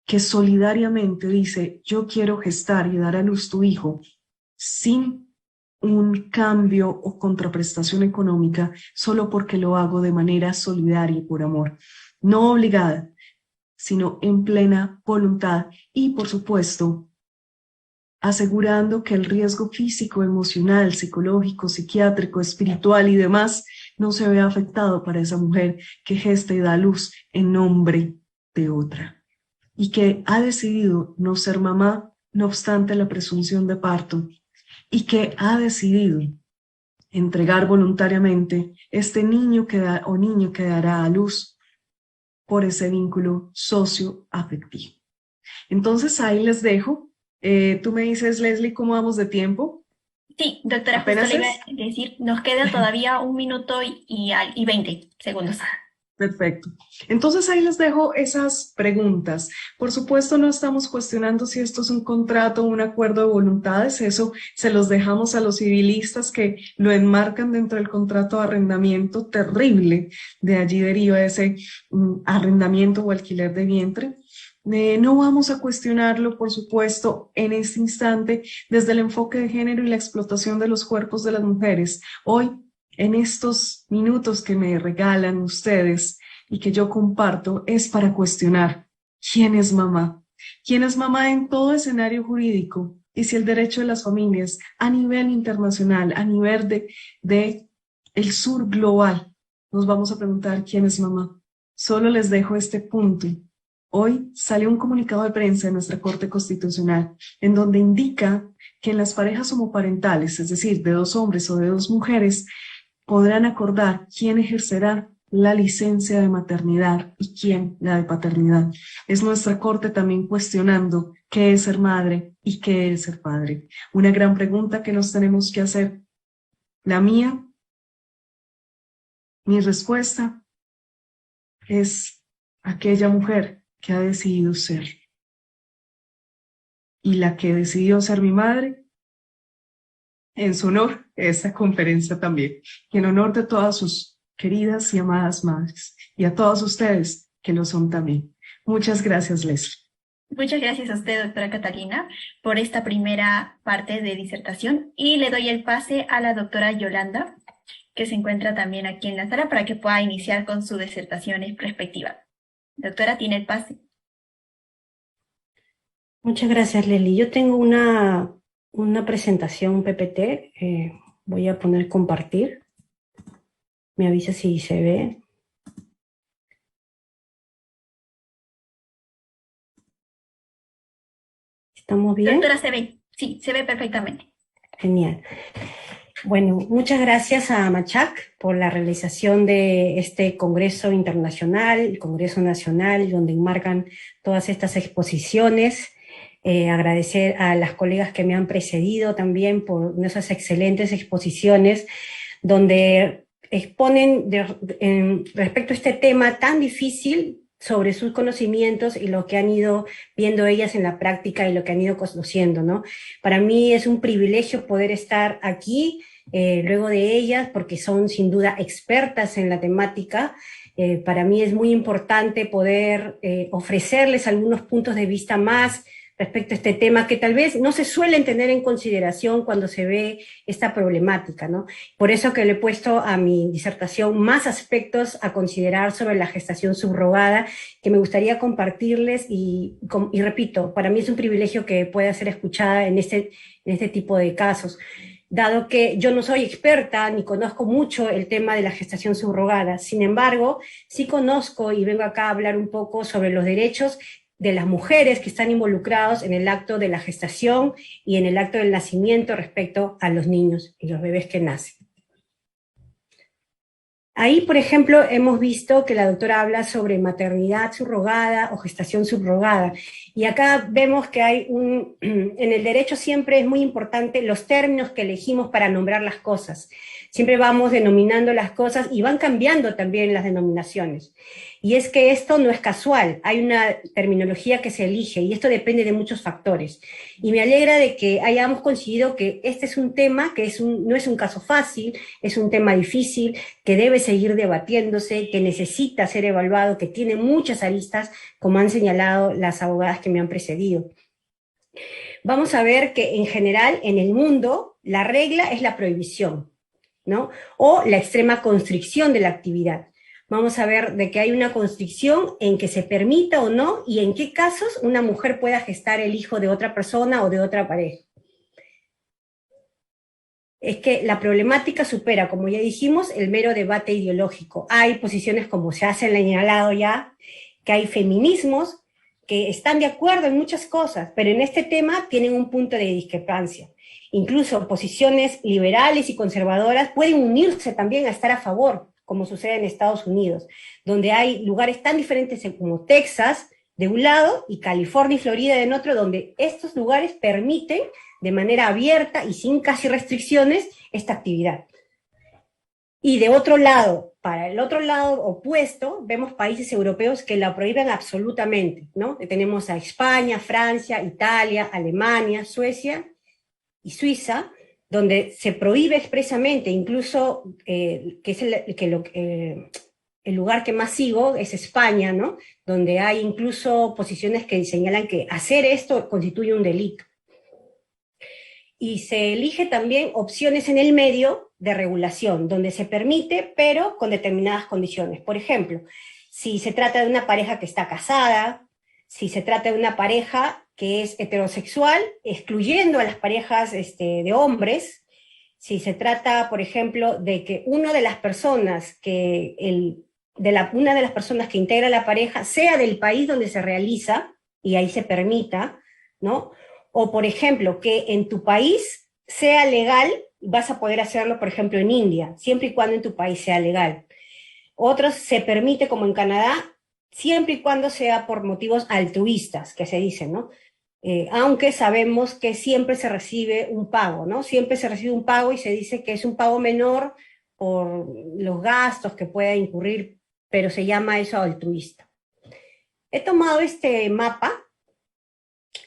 que solidariamente dice, yo quiero gestar y dar a luz tu hijo sin un cambio o contraprestación económica solo porque lo hago de manera solidaria y por amor, no obligada, sino en plena voluntad y, por supuesto, asegurando que el riesgo físico, emocional, psicológico, psiquiátrico, espiritual y demás no se vea afectado para esa mujer que gesta y da luz en nombre de otra y que ha decidido no ser mamá, no obstante la presunción de parto, y que ha decidido entregar voluntariamente este niño o niña que dará a luz por ese vínculo socioafectivo. Entonces ahí les dejo. Tú me dices, Leslie, ¿cómo vamos de tiempo? Sí, doctora, justo ¿Apenas le iba es? a decir, nos queda todavía 1 minuto y 20 segundos. Perfecto. Entonces ahí les dejo esas preguntas. Por supuesto, no estamos cuestionando si esto es un contrato o un acuerdo de voluntades. Eso se los dejamos a los civilistas que lo enmarcan dentro del contrato de arrendamiento terrible. De allí deriva ese arrendamiento o alquiler de vientre. No vamos a cuestionarlo, por supuesto, en este instante desde el enfoque de género y la explotación de los cuerpos de las mujeres. Hoy, en estos minutos que me regalan ustedes y que yo comparto, es para cuestionar quién es mamá. ¿Quién es mamá en todo escenario jurídico? Y si el derecho de las familias a nivel internacional, a nivel de el sur global, nos vamos a preguntar quién es mamá. Solo les dejo este punto. Hoy salió un comunicado de prensa de nuestra Corte Constitucional en donde indica que en las parejas homoparentales, es decir, de 2 hombres o de 2 mujeres, podrán acordar quién ejercerá la licencia de maternidad y quién la de paternidad. Es nuestra Corte también cuestionando qué es ser madre y qué es ser padre. Una gran pregunta que nos tenemos que hacer. La mía, mi respuesta es aquella mujer que ha decidido ser. Y la que decidió ser mi madre, en su honor, esta conferencia también, y en honor de todas sus queridas y amadas madres, y a todos ustedes que lo son también. Muchas gracias, Leslie. Muchas gracias a usted, doctora Catalina, por esta primera parte de disertación y le doy el pase a la doctora Yolanda, que se encuentra también aquí en la sala para que pueda iniciar con su disertación respectiva. Doctora, tiene el pase. Muchas gracias, Leslie. Yo tengo una presentación PPT. Voy a poner compartir. Me avisa si se ve. ¿Estamos bien? Doctora, se ve. Sí, se ve perfectamente. Genial. Bueno, muchas gracias a Machac por la realización de este Congreso Internacional, el Congreso Nacional, donde enmarcan todas estas exposiciones. Agradecer a las colegas que me han precedido también por esas excelentes exposiciones, donde exponen respecto a este tema tan difícil sobre sus conocimientos y lo que han ido viendo ellas en la práctica y lo que han ido conociendo, ¿no? Para mí es un privilegio poder estar aquí luego de ellas, porque son sin duda expertas en la temática. Para mí es muy importante poder ofrecerles algunos puntos de vista más respecto a este tema que tal vez no se suelen tener en consideración cuando se ve esta problemática, ¿no? Por eso que le he puesto a mi disertación más aspectos a considerar sobre la gestación subrogada, que me gustaría compartirles y repito, para mí es un privilegio que pueda ser escuchada en este tipo de casos. Dado que yo no soy experta ni conozco mucho el tema de la gestación subrogada, sin embargo, sí conozco y vengo acá a hablar un poco sobre los derechos de las mujeres que están involucrados en el acto de la gestación y en el acto del nacimiento respecto a los niños y los bebés que nacen. Ahí, por ejemplo, hemos visto que la doctora habla sobre maternidad subrogada o gestación subrogada. Y acá vemos que hay en el derecho siempre es muy importante los términos que elegimos para nombrar las cosas. Siempre vamos denominando las cosas y van cambiando también las denominaciones. Y es que esto no es casual, hay una terminología que se elige y esto depende de muchos factores. Y me alegra de que hayamos conseguido que este es un tema que no es un caso fácil, es un tema difícil, que debe seguir debatiéndose, que necesita ser evaluado, que tiene muchas aristas, como han señalado las abogadas que me han precedido. Vamos a ver que en general en el mundo la regla es la prohibición, ¿no? O la extrema constricción de la actividad. Vamos a ver de que hay una constricción en que se permita o no y en qué casos una mujer pueda gestar el hijo de otra persona o de otra pareja. Es que la problemática supera, como ya dijimos, el mero debate ideológico. Hay posiciones, como se ha señalado ya, que hay feminismos que están de acuerdo en muchas cosas, pero en este tema tienen un punto de discrepancia. Incluso posiciones liberales y conservadoras pueden unirse también a estar a favor, como sucede en Estados Unidos, donde hay lugares tan diferentes como Texas, de un lado, y California y Florida en otro, donde estos lugares permiten de manera abierta y sin casi restricciones esta actividad. Y de otro lado, para el otro lado opuesto, vemos países europeos que la prohíben absolutamente, ¿no? Tenemos a España, Francia, Italia, Alemania, Suecia y Suiza, donde se prohíbe expresamente, incluso que es el lugar que más sigo es España, ¿no? Donde hay incluso posiciones que señalan que hacer esto constituye un delito. Y se elige también opciones en el medio de regulación, donde se permite, pero con determinadas condiciones. Por ejemplo, si se trata de una pareja que está casada, si se trata de una pareja que es heterosexual, excluyendo a las parejas de hombres, si se trata, por ejemplo, de que una de las personas que integra la pareja sea del país donde se realiza, y ahí se permita, ¿no? O, por ejemplo, que en tu país sea legal, vas a poder hacerlo, por ejemplo, en India, siempre y cuando en tu país sea legal. Otros se permite, como en Canadá, siempre y cuando sea por motivos altruistas, que se dice, ¿no? Aunque sabemos que siempre se recibe un pago, ¿no? Siempre se recibe un pago y se dice que es un pago menor por los gastos que pueda incurrir, pero se llama eso altruista. He tomado este mapa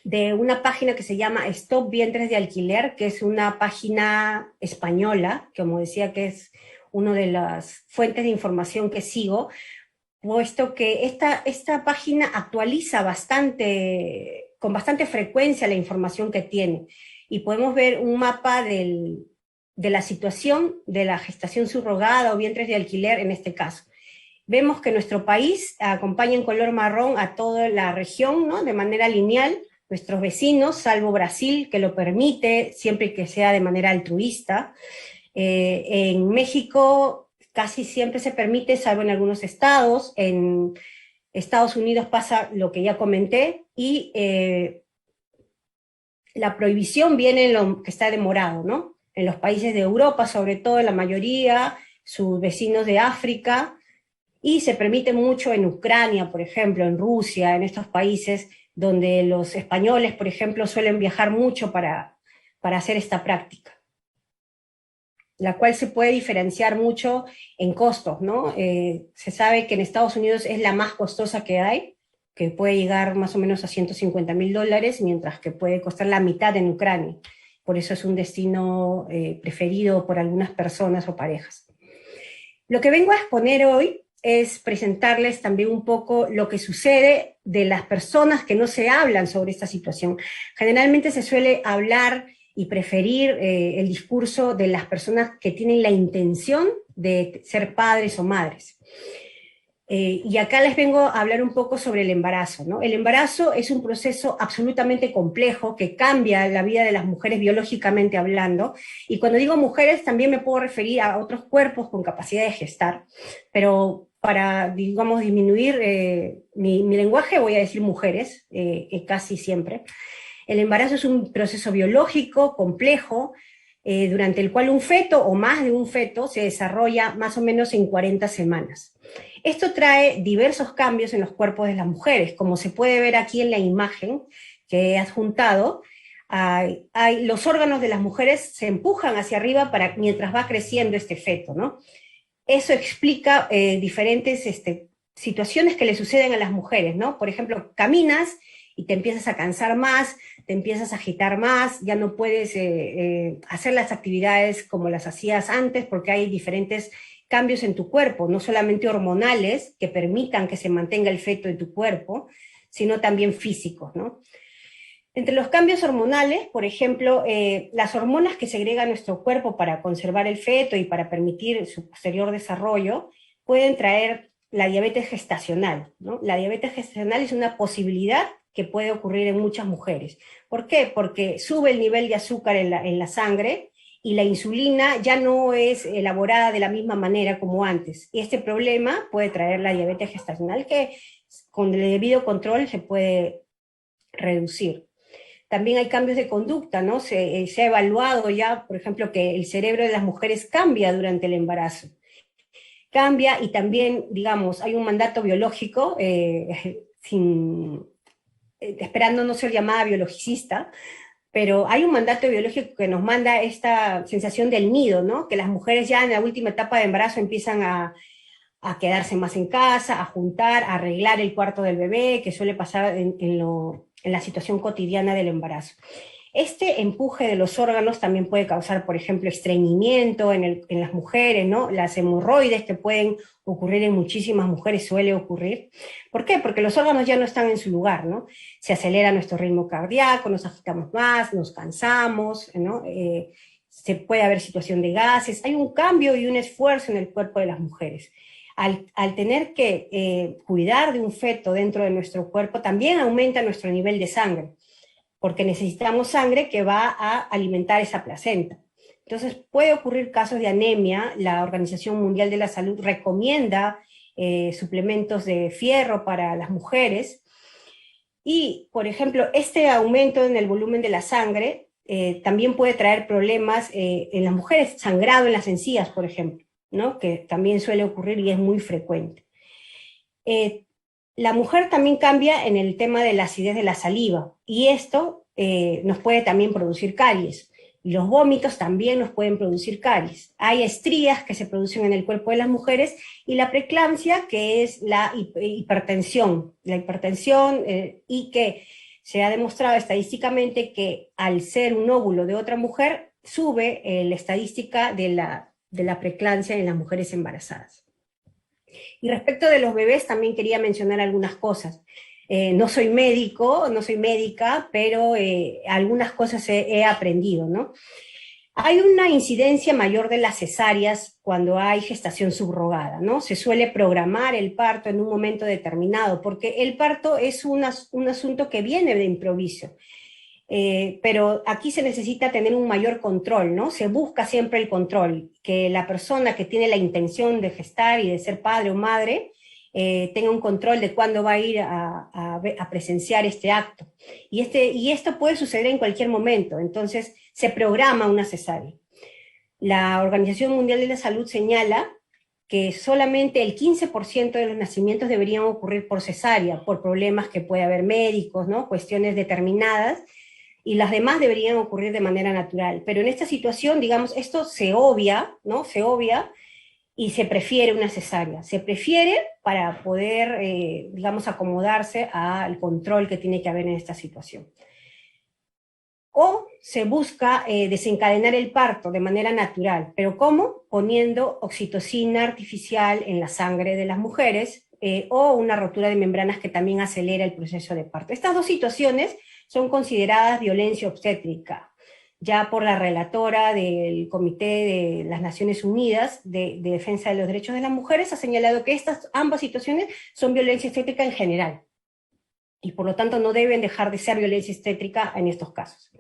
de una página que se llama Stop Vientres de Alquiler, que es una página española, que como decía que es una de las fuentes de información que sigo, puesto que esta página actualiza con bastante frecuencia la información que tiene, y podemos ver un mapa de la situación de la gestación subrogada o vientres de alquiler en este caso. Vemos que nuestro país acompaña en color marrón a toda la región, ¿no? De manera lineal. Nuestros vecinos, salvo Brasil, que lo permite siempre que sea de manera altruista. En México casi siempre se permite, salvo en algunos estados. En Estados Unidos pasa lo que ya comenté, y la prohibición viene en lo que está demorado, ¿no? en los países de Europa, sobre todo en la mayoría, sus vecinos de África, y se permite mucho en Ucrania, por ejemplo, en Rusia, en estos países donde los españoles, por ejemplo, suelen viajar mucho para hacer esta práctica, la cual se puede diferenciar mucho en costos, ¿no? Se sabe que en Estados Unidos es la más costosa que hay, que puede llegar más o menos a $150.000, mientras que puede costar la mitad en Ucrania. Por eso es un destino preferido por algunas personas o parejas. Lo que vengo a exponer hoy es presentarles también un poco lo que sucede de las personas que no se hablan sobre esta situación. Generalmente se suele hablar y preferir el discurso de las personas que tienen la intención de ser padres o madres. Y acá les vengo a hablar un poco sobre el embarazo, ¿no? El embarazo es un proceso absolutamente complejo que cambia la vida de las mujeres biológicamente hablando, y cuando digo mujeres también me puedo referir a otros cuerpos con capacidad de gestar, pero para, digamos, disminuir mi lenguaje voy a decir mujeres, casi siempre. El embarazo es un proceso biológico complejo, durante el cual un feto o más de un feto se desarrolla más o menos en 40 semanas. Esto trae diversos cambios en los cuerpos de las mujeres, como se puede ver aquí en la imagen que he adjuntado. Los órganos de las mujeres se empujan hacia arriba mientras va creciendo este feto, ¿no? Eso explica diferentes situaciones que le suceden a las mujeres, ¿no? Por ejemplo, caminas y te empiezas a cansar más, te empiezas a agitar más, ya no puedes hacer las actividades como las hacías antes, porque hay diferentes cambios en tu cuerpo, no solamente hormonales, que permitan que se mantenga el feto en tu cuerpo, sino también físicos, ¿no? Entre los cambios hormonales, por ejemplo, las hormonas que segrega nuestro cuerpo para conservar el feto y para permitir su posterior desarrollo, pueden traer la diabetes gestacional, ¿no? La diabetes gestacional es una posibilidad que puede ocurrir en muchas mujeres. ¿Por qué? Porque sube el nivel de azúcar en la sangre, y la insulina ya no es elaborada de la misma manera como antes. Y este problema puede traer la diabetes gestacional, que con el debido control se puede reducir. También hay cambios de conducta, ¿no? Se ha evaluado ya, por ejemplo, que el cerebro de las mujeres cambia durante el embarazo. Cambia, y también, digamos, hay un mandato biológico, esperando no ser llamada biologicista, pero hay un mandato biológico que nos manda esta sensación del nido, ¿no? Que las mujeres ya en la última etapa de embarazo empiezan a quedarse más en casa, a juntar, a arreglar el cuarto del bebé, que suele pasar en la situación cotidiana del embarazo. Este empuje de los órganos también puede causar, por ejemplo, estreñimiento en las mujeres, ¿no? Las hemorroides, que pueden ocurrir en muchísimas mujeres, suele ocurrir. ¿Por qué? Porque los órganos ya no están en su lugar, ¿no? Se acelera nuestro ritmo cardíaco, nos agitamos más, nos cansamos, ¿no? Se puede haber situación de gases. Hay un cambio y un esfuerzo en el cuerpo de las mujeres. Al tener que cuidar de un feto dentro de nuestro cuerpo, también aumenta nuestro nivel de sangre, porque necesitamos sangre que va a alimentar esa placenta. Entonces puede ocurrir casos de anemia. La Organización Mundial de la Salud recomienda suplementos de fierro para las mujeres, y, por ejemplo, este aumento en el volumen de la sangre también puede traer problemas en las mujeres, sangrado en las encías, por ejemplo, ¿no? Que también suele ocurrir y es muy frecuente. La mujer también cambia en el tema de la acidez de la saliva, y esto nos puede también producir caries. Los vómitos también nos pueden producir caries. Hay estrías que se producen en el cuerpo de las mujeres, y la preeclampsia, que es la hipertensión. La hipertensión, y que se ha demostrado estadísticamente que al ser un óvulo de otra mujer, sube la estadística de la preeclampsia en las mujeres embarazadas. Y respecto de los bebés también quería mencionar algunas cosas. No soy médico, no soy médica, pero algunas cosas he aprendido, ¿no? Hay una incidencia mayor de las cesáreas cuando hay gestación subrogada, ¿no? Se suele programar el parto en un momento determinado, porque el parto es un asunto que viene de improviso. Pero aquí se necesita tener un mayor control, ¿no? Se busca siempre el control, que la persona que tiene la intención de gestar y de ser padre o madre tenga un control de cuándo va a ir a presenciar este acto. Y esto puede suceder en cualquier momento, entonces se programa una cesárea. La Organización Mundial de la Salud señala que solamente el 15% de los nacimientos deberían ocurrir por cesárea, por problemas que puede haber médicos, ¿no? Cuestiones determinadas, y las demás deberían ocurrir de manera natural. Pero en esta situación, digamos, esto se obvia, ¿no? Se obvia, y se prefiere una cesárea. Se prefiere para poder, digamos, acomodarse al control que tiene que haber en esta situación. O se busca desencadenar el parto de manera natural. ¿Pero cómo? Poniendo oxitocina artificial en la sangre de las mujeres, o una rotura de membranas que también acelera el proceso de parto. Estas dos situaciones son consideradas violencia obstétrica, ya por la relatora del Comité de las Naciones Unidas de Defensa de los Derechos de las Mujeres, ha señalado que estas ambas situaciones son violencia obstétrica en general, y por lo tanto no deben dejar de ser violencia obstétrica en estos casos.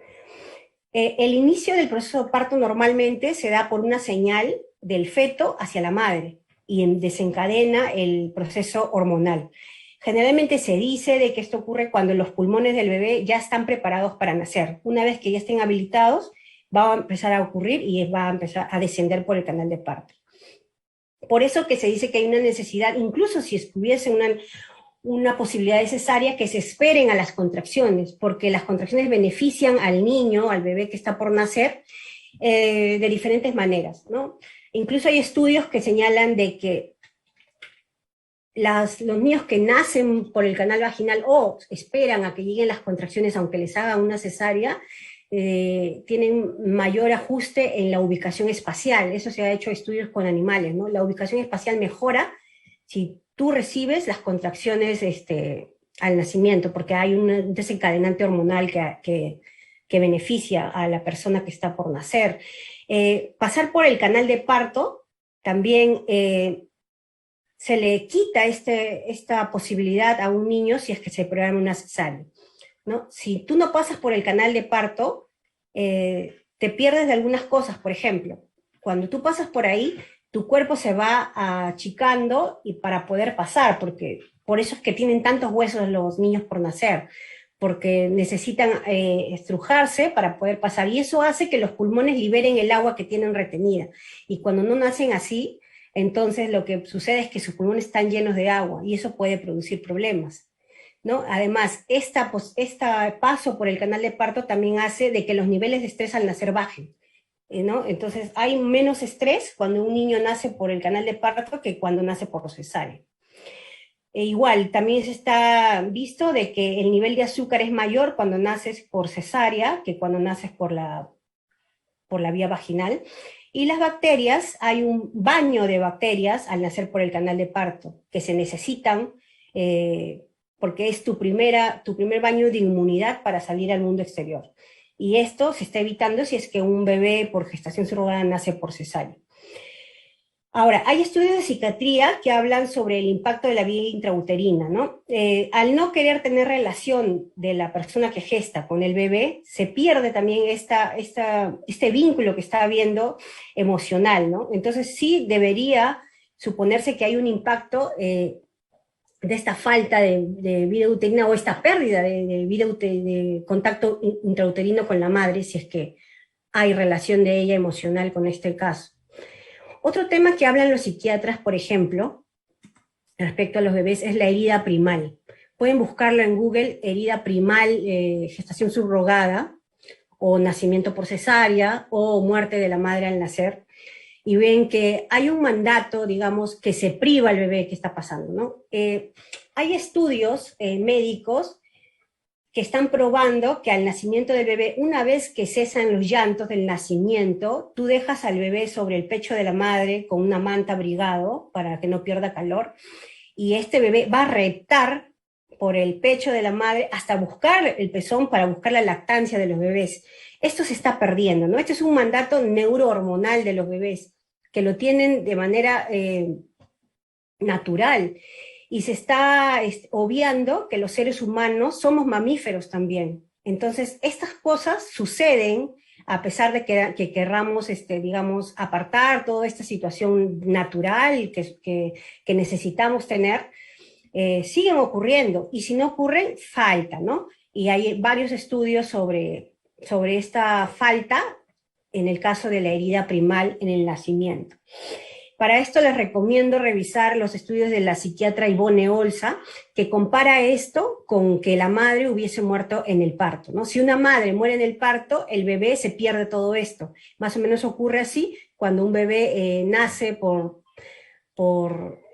El inicio del proceso de parto normalmente se da por una señal del feto hacia la madre, y desencadena el proceso hormonal. Generalmente se dice de que esto ocurre cuando los pulmones del bebé ya están preparados para nacer. Una vez que ya estén habilitados, va a empezar a ocurrir y va a empezar a descender por el canal de parto. Por eso que se dice que hay una necesidad, incluso si estuviese una posibilidad de cesárea, que se esperen a las contracciones, porque las contracciones benefician al niño, al bebé que está por nacer, de diferentes maneras, ¿no? Incluso hay estudios que señalan de que los niños que nacen por el canal vaginal o esperan a que lleguen las contracciones, aunque les hagan una cesárea, tienen mayor ajuste en la ubicación espacial. Eso se ha hecho estudios con animales, ¿no? La ubicación espacial mejora si tú recibes las contracciones al nacimiento, porque hay un desencadenante hormonal que beneficia a la persona que está por nacer. Pasar por el canal de parto también se le quita esta posibilidad a un niño si es que se programa una cesárea, ¿no? Si tú no pasas por el canal de parto, te pierdes de algunas cosas. Por ejemplo, cuando tú pasas por ahí, tu cuerpo se va achicando y para poder pasar, porque por eso es que tienen tantos huesos los niños por nacer, porque necesitan estrujarse para poder pasar, y eso hace que los pulmones liberen el agua que tienen retenida, y cuando no nacen así, entonces lo que sucede es que sus pulmones están llenos de agua, y eso puede producir problemas, ¿no? Además, este paso por el canal de parto también hace de que los niveles de estrés al nacer bajen, ¿no? Entonces hay menos estrés cuando un niño nace por el canal de parto que cuando nace por cesárea. Igual, también se está visto de que el nivel de azúcar es mayor cuando naces por cesárea que cuando naces por la vía vaginal. Y las bacterias, hay un baño de bacterias al nacer por el canal de parto, que se necesitan porque es tu primer baño de inmunidad para salir al mundo exterior. Y esto se está evitando si es que un bebé por gestación subrogada nace por cesárea. Ahora, hay estudios de psiquiatría que hablan sobre el impacto de la vía intrauterina, ¿no? Al no querer tener relación de la persona que gesta con el bebé, se pierde también este vínculo que está habiendo emocional, ¿no? Entonces sí debería suponerse que hay un impacto de esta falta de vida uterina, o esta pérdida de contacto intrauterino con la madre, si es que hay relación de ella emocional con este caso. Otro tema que hablan los psiquiatras, por ejemplo, respecto a los bebés, es la herida primal. Pueden buscarlo en Google, herida primal, gestación subrogada, o nacimiento por cesárea, o muerte de la madre al nacer, y ven que hay un mandato, digamos, que se priva al bebé que está pasando, ¿no? Hay estudios médicos que están probando que al nacimiento del bebé, una vez que cesan los llantos del nacimiento, tú dejas al bebé sobre el pecho de la madre con una manta abrigado para que no pierda calor, y este bebé va a reptar por el pecho de la madre hasta buscar el pezón para buscar la lactancia de los bebés. Esto se está perdiendo, ¿no? Este es un mandato neurohormonal de los bebés, que lo tienen de manera natural, y se está obviando que los seres humanos somos mamíferos también. Entonces, estas cosas suceden a pesar de que querramos, digamos, apartar toda esta situación natural que necesitamos tener, siguen ocurriendo, y si no ocurren, falta, ¿no? Y hay varios estudios sobre esta falta en el caso de la herida primal en el nacimiento. Para esto les recomiendo revisar los estudios de la psiquiatra Ivone Olza, que compara esto con que la madre hubiese muerto en el parto, ¿no? Si una madre muere en el parto, el bebé se pierde todo esto. Más o menos ocurre así cuando un bebé nace por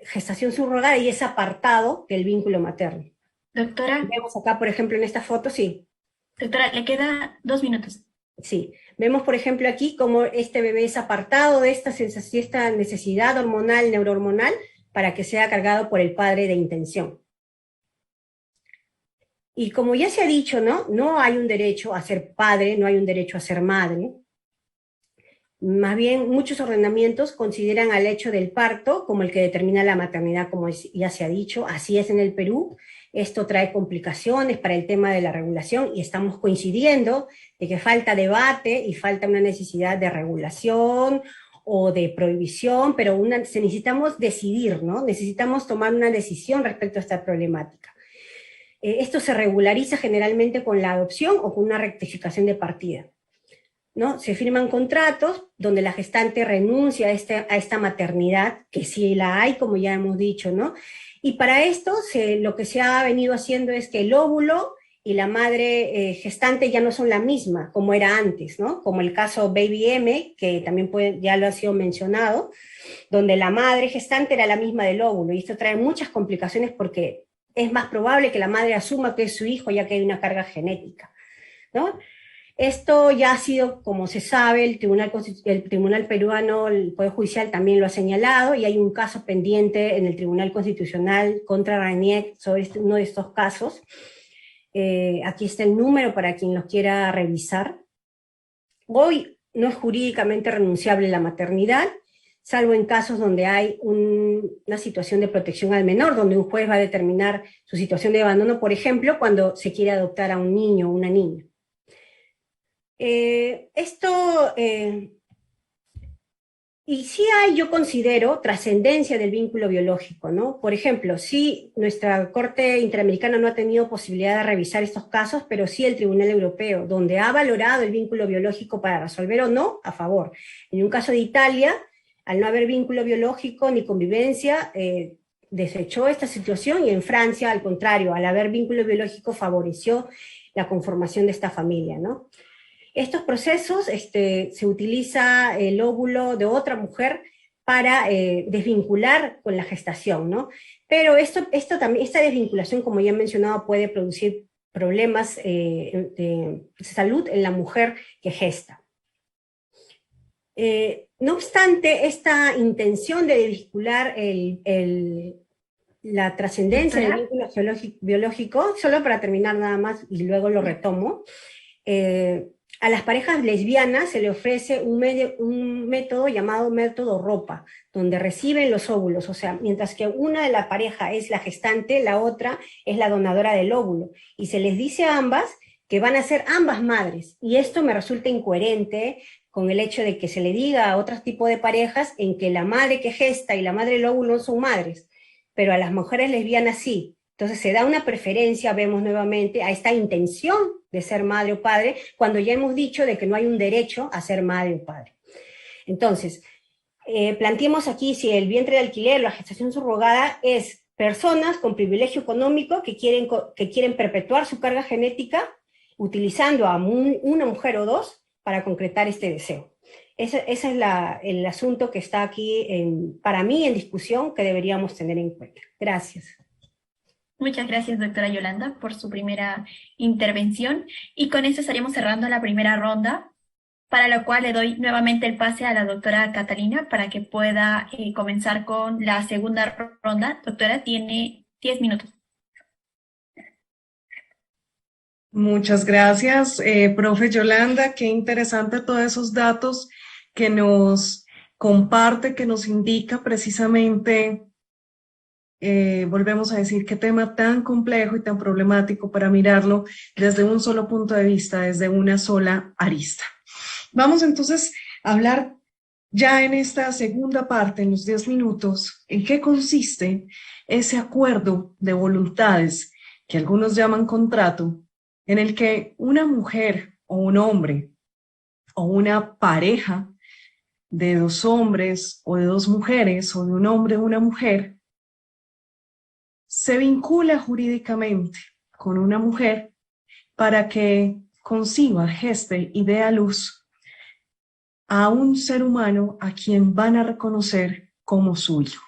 gestación subrogada y es apartado del vínculo materno. Doctora, Vemos acá, por ejemplo, en esta foto, sí. doctora, le queda 2 minutos. Sí, vemos por ejemplo aquí cómo este bebé es apartado de esta necesidad hormonal, neurohormonal, para que sea cargado por el padre de intención. Y como ya se ha dicho, ¿no? No hay un derecho a ser padre, no hay un derecho a ser madre. Más bien, muchos ordenamientos consideran al hecho del parto como el que determina la maternidad, como ya se ha dicho. Así es en el Perú. Esto trae complicaciones para el tema de la regulación y estamos coincidiendo de que falta debate y falta una necesidad de regulación o de prohibición, pero necesitamos decidir, ¿no? Necesitamos tomar una decisión respecto a esta problemática. Esto se regulariza generalmente con la adopción o con una rectificación de partida, ¿no? Se firman contratos donde la gestante renuncia a esta maternidad, que sí la hay, como ya hemos dicho, ¿no? Y para esto lo que se ha venido haciendo es que el óvulo y la madre gestante ya no son la misma, como era antes, ¿no? Como el caso Baby M, que también ya lo ha sido mencionado, donde la madre gestante era la misma del óvulo, y esto trae muchas complicaciones porque es más probable que la madre asuma que es su hijo, ya que hay una carga genética, ¿no? Esto ya ha sido, como se sabe, el Tribunal Peruano, el Poder Judicial también lo ha señalado, y hay un caso pendiente en el Tribunal Constitucional contra RANIEC sobre uno de estos casos. Aquí está el número para quien los quiera revisar. Hoy no es jurídicamente renunciable la maternidad, salvo en casos donde hay una situación de protección al menor, donde un juez va a determinar su situación de abandono, por ejemplo, cuando se quiere adoptar a un niño o una niña. Y sí hay, yo considero, trascendencia del vínculo biológico, ¿no? Por ejemplo, sí, nuestra Corte Interamericana no ha tenido posibilidad de revisar estos casos, pero sí el Tribunal Europeo, donde ha valorado el vínculo biológico para resolver o no, a favor. En un caso de Italia, al no haber vínculo biológico ni convivencia, desechó esta situación, y en Francia, al contrario, al haber vínculo biológico, favoreció la conformación de esta familia, ¿no? Estos procesos, se utiliza el óvulo de otra mujer para desvincular con la gestación, ¿no? Pero esta desvinculación, como ya he mencionado, puede producir problemas de salud en la mujer que gesta. No obstante, esta intención de desvincular la trascendencia del vínculo biológico, solo para terminar nada más y luego lo retomo, a las parejas lesbianas se le ofrece un método llamado método ropa, donde reciben los óvulos, o sea, mientras que una de la pareja es la gestante, la otra es la donadora del óvulo, y se les dice a ambas que van a ser ambas madres, y esto me resulta incoherente con el hecho de que se le diga a otros tipos de parejas en que la madre que gesta y la madre del óvulo son madres, pero a las mujeres lesbianas sí. Entonces se da una preferencia, vemos nuevamente, a esta intención de ser madre o padre, cuando ya hemos dicho de que no hay un derecho a ser madre o padre. Entonces, planteemos aquí si el vientre de alquiler, la gestación subrogada, es personas con privilegio económico que quieren perpetuar su carga genética utilizando a una mujer o dos para concretar este deseo. Ese es el asunto que está aquí, para mí, en discusión, que deberíamos tener en cuenta. Gracias. Muchas gracias, doctora Yolanda, por su primera intervención. Y con esto estaríamos cerrando la primera ronda, para lo cual le doy nuevamente el pase a la doctora Catalina para que pueda comenzar con la segunda ronda. Doctora, tiene 10 minutos. Muchas gracias, profe Yolanda. Qué interesante todos esos datos que nos comparte, que nos indica precisamente. Volvemos a decir qué tema tan complejo y tan problemático para mirarlo desde un solo punto de vista, desde una sola arista. Vamos entonces a hablar ya en esta segunda parte, en los 10 minutos, en qué consiste ese acuerdo de voluntades que algunos llaman contrato, en el que una mujer o un hombre o una pareja de dos hombres o de dos mujeres o de un hombre o una mujer se vincula jurídicamente con una mujer para que conciba, geste y dé a luz a un ser humano a quien van a reconocer como suyo.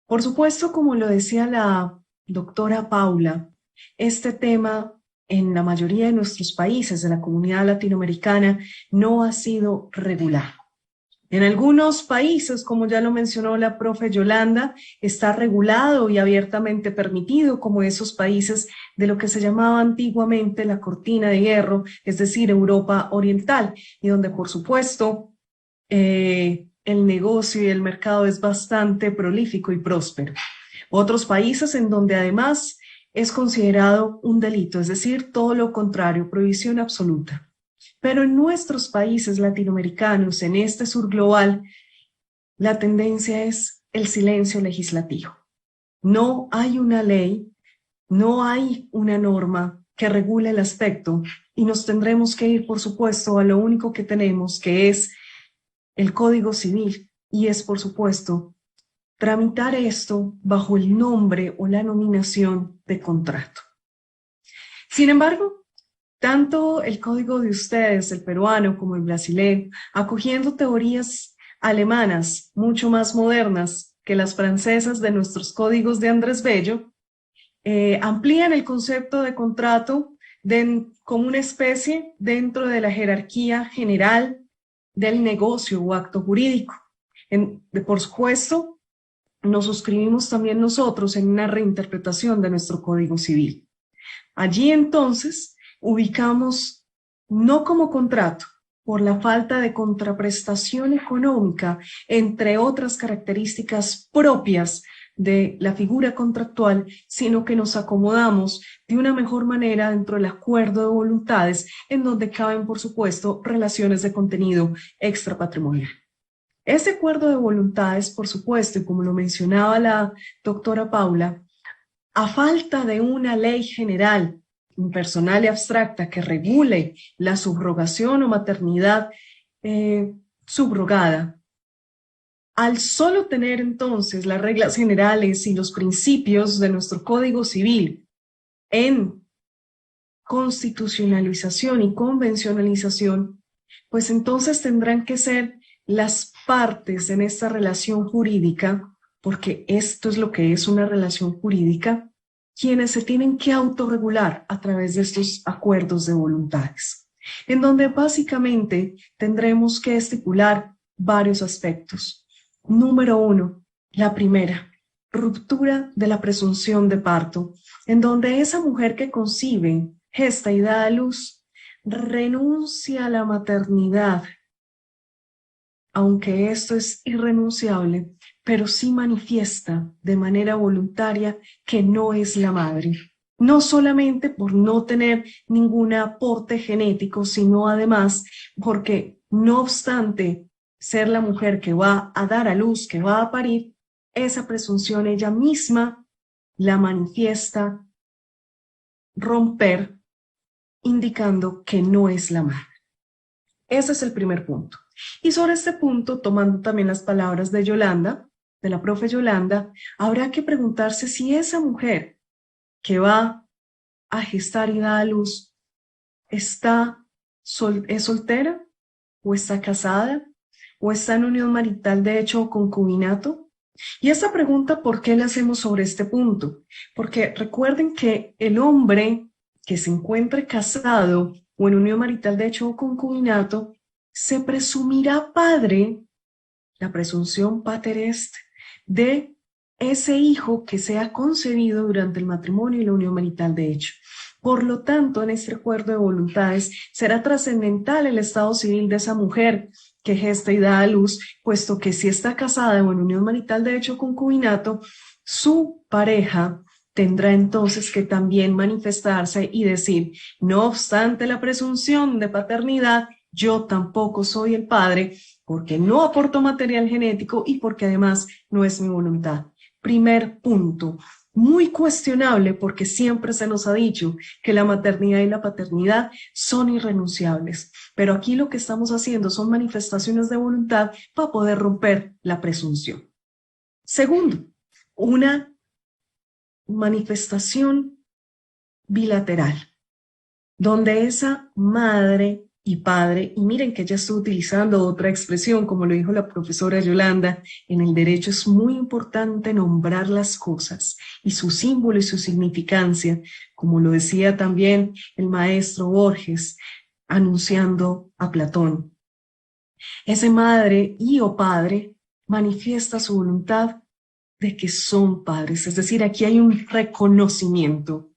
Por supuesto, como lo decía la doctora Paula, este tema en la mayoría de nuestros países de la comunidad latinoamericana no ha sido regulado. En algunos países, como ya lo mencionó la profe Yolanda, está regulado y abiertamente permitido, como esos países de lo que se llamaba antiguamente la cortina de hierro, es decir, Europa Oriental, y donde por supuesto el negocio y el mercado es bastante prolífico y próspero. Otros países en donde además es considerado un delito, es decir, todo lo contrario, prohibición absoluta. Pero en nuestros países latinoamericanos, en este sur global, la tendencia es el silencio legislativo. No hay una ley, no hay una norma que regule el aspecto y nos tendremos que ir, por supuesto, a lo único que tenemos, que es el Código Civil, y es, por supuesto, tramitar esto bajo el nombre o la nominación de contrato. Sin embargo, tanto el código de ustedes, el peruano, como el brasileño, acogiendo teorías alemanas mucho más modernas que las francesas de nuestros códigos de Andrés Bello, amplían el concepto de contrato como una especie dentro de la jerarquía general del negocio o acto jurídico. Por supuesto, nos suscribimos también nosotros en una reinterpretación de nuestro Código Civil. Allí entonces ubicamos no como contrato, por la falta de contraprestación económica, entre otras características propias de la figura contractual, sino que nos acomodamos de una mejor manera dentro del acuerdo de voluntades, en donde caben, por supuesto, relaciones de contenido extrapatrimonial. Ese acuerdo de voluntades, por supuesto, y como lo mencionaba la doctora Paula, a falta de una ley general, impersonal y abstracta que regule la subrogación o maternidad subrogada, al solo tener entonces las reglas generales y los principios de nuestro Código Civil en constitucionalización y convencionalización, pues entonces tendrán que ser las partes en esta relación jurídica, porque esto es lo que es una relación jurídica, quienes se tienen que autorregular a través de estos acuerdos de voluntades, en donde básicamente tendremos que estipular varios aspectos. Número 1, la primera, ruptura de la presunción de parto, en donde esa mujer que concibe, gesta y da a luz, renuncia a la maternidad, aunque esto es irrenunciable, pero sí manifiesta de manera voluntaria que no es la madre. No solamente por no tener ningún aporte genético, sino además porque no obstante ser la mujer que va a dar a luz, que va a parir, esa presunción ella misma la manifiesta romper, indicando que no es la madre. Ese es el primer punto. Y sobre este punto, tomando también las palabras de Yolanda, de la profe Yolanda, habrá que preguntarse si esa mujer que va a gestar y da a luz es soltera o está casada o está en unión marital de hecho o concubinato. Y esta pregunta, ¿por qué la hacemos sobre este punto? Porque recuerden que el hombre que se encuentre casado o en unión marital de hecho o concubinato se presumirá padre, la presunción pater est, de ese hijo que sea concebido durante el matrimonio y la unión marital de hecho. Por lo tanto, en este acuerdo de voluntades será trascendental el estado civil de esa mujer que gesta y da a luz, puesto que si está casada o en unión marital de hecho o concubinato, su pareja tendrá entonces que también manifestarse y decir, no obstante la presunción de paternidad, yo tampoco soy el padre porque no aporto material genético y porque además no es mi voluntad. Primer punto, muy cuestionable porque siempre se nos ha dicho que la maternidad y la paternidad son irrenunciables, pero aquí lo que estamos haciendo son manifestaciones de voluntad para poder romper la presunción. Segundo, una manifestación bilateral, donde esa madre y padre, y miren que ella está utilizando otra expresión, como lo dijo la profesora Yolanda, en el derecho es muy importante nombrar las cosas y su símbolo y su significancia, como lo decía también el maestro Borges, anunciando a Platón. Ese madre y o padre manifiesta su voluntad de que son padres, es decir, aquí hay un reconocimiento,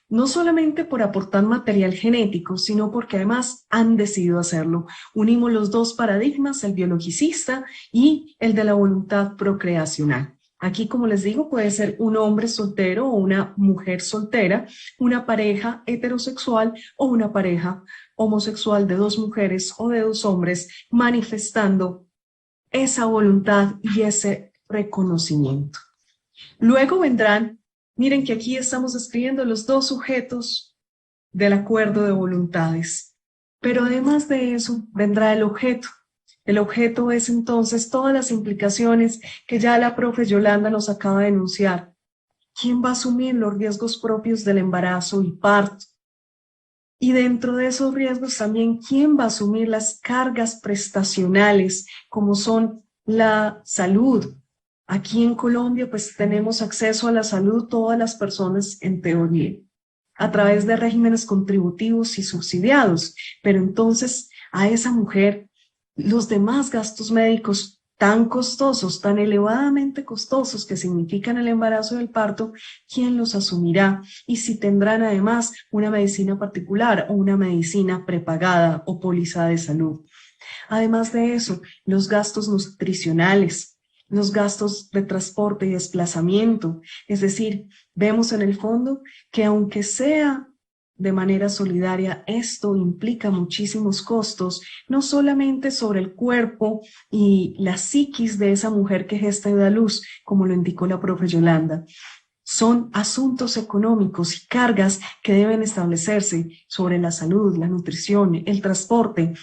no solamente por aportar material genético, sino porque además han decidido hacerlo. Unimos los dos paradigmas, el biologicista y el de la voluntad procreacional. Aquí, como les digo, puede ser un hombre soltero o una mujer soltera, una pareja heterosexual o una pareja homosexual de dos mujeres o de dos hombres manifestando esa voluntad y ese reconocimiento. Luego vendrán, miren que aquí estamos escribiendo los dos sujetos del acuerdo de voluntades, pero además de eso vendrá el objeto. El objeto es entonces todas las implicaciones que ya la profe Yolanda nos acaba de enunciar. ¿Quién va a asumir los riesgos propios del embarazo y parto? Y dentro de esos riesgos también, ¿quién va a asumir las cargas prestacionales como son la salud? Aquí en Colombia pues tenemos acceso a la salud todas las personas en teoría, a través de regímenes contributivos y subsidiados, pero entonces a esa mujer los demás gastos médicos tan costosos, tan elevadamente costosos que significan el embarazo y el parto, ¿quién los asumirá? Y si tendrán además una medicina particular o una medicina prepagada o póliza de salud. Además de eso, los gastos nutricionales, los gastos de transporte y desplazamiento, es decir, vemos en el fondo que aunque sea de manera solidaria, esto implica muchísimos costos, no solamente sobre el cuerpo y la psiquis de esa mujer que gesta y da luz, como lo indicó la profe Yolanda. Son asuntos económicos y cargas que deben establecerse sobre la salud, la nutrición, el transporte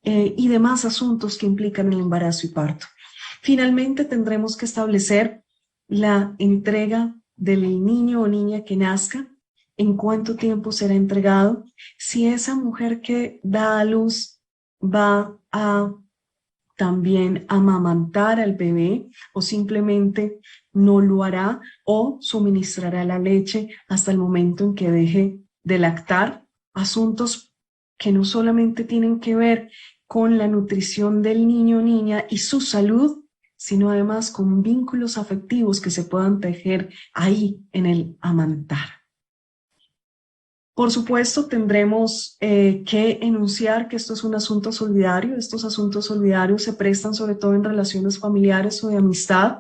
y demás asuntos que implican el embarazo y parto. Finalmente tendremos que establecer la entrega del niño o niña que nazca, en cuánto tiempo será entregado, si esa mujer que da a luz va a también amamantar al bebé o simplemente no lo hará o suministrará la leche hasta el momento en que deje de lactar. Asuntos que no solamente tienen que ver con la nutrición del niño o niña y su salud, sino además con vínculos afectivos que se puedan tejer ahí en el amamantar. Por supuesto, tendremos que enunciar que esto es un asunto solidario. Estos asuntos solidarios se prestan sobre todo en relaciones familiares o de amistad.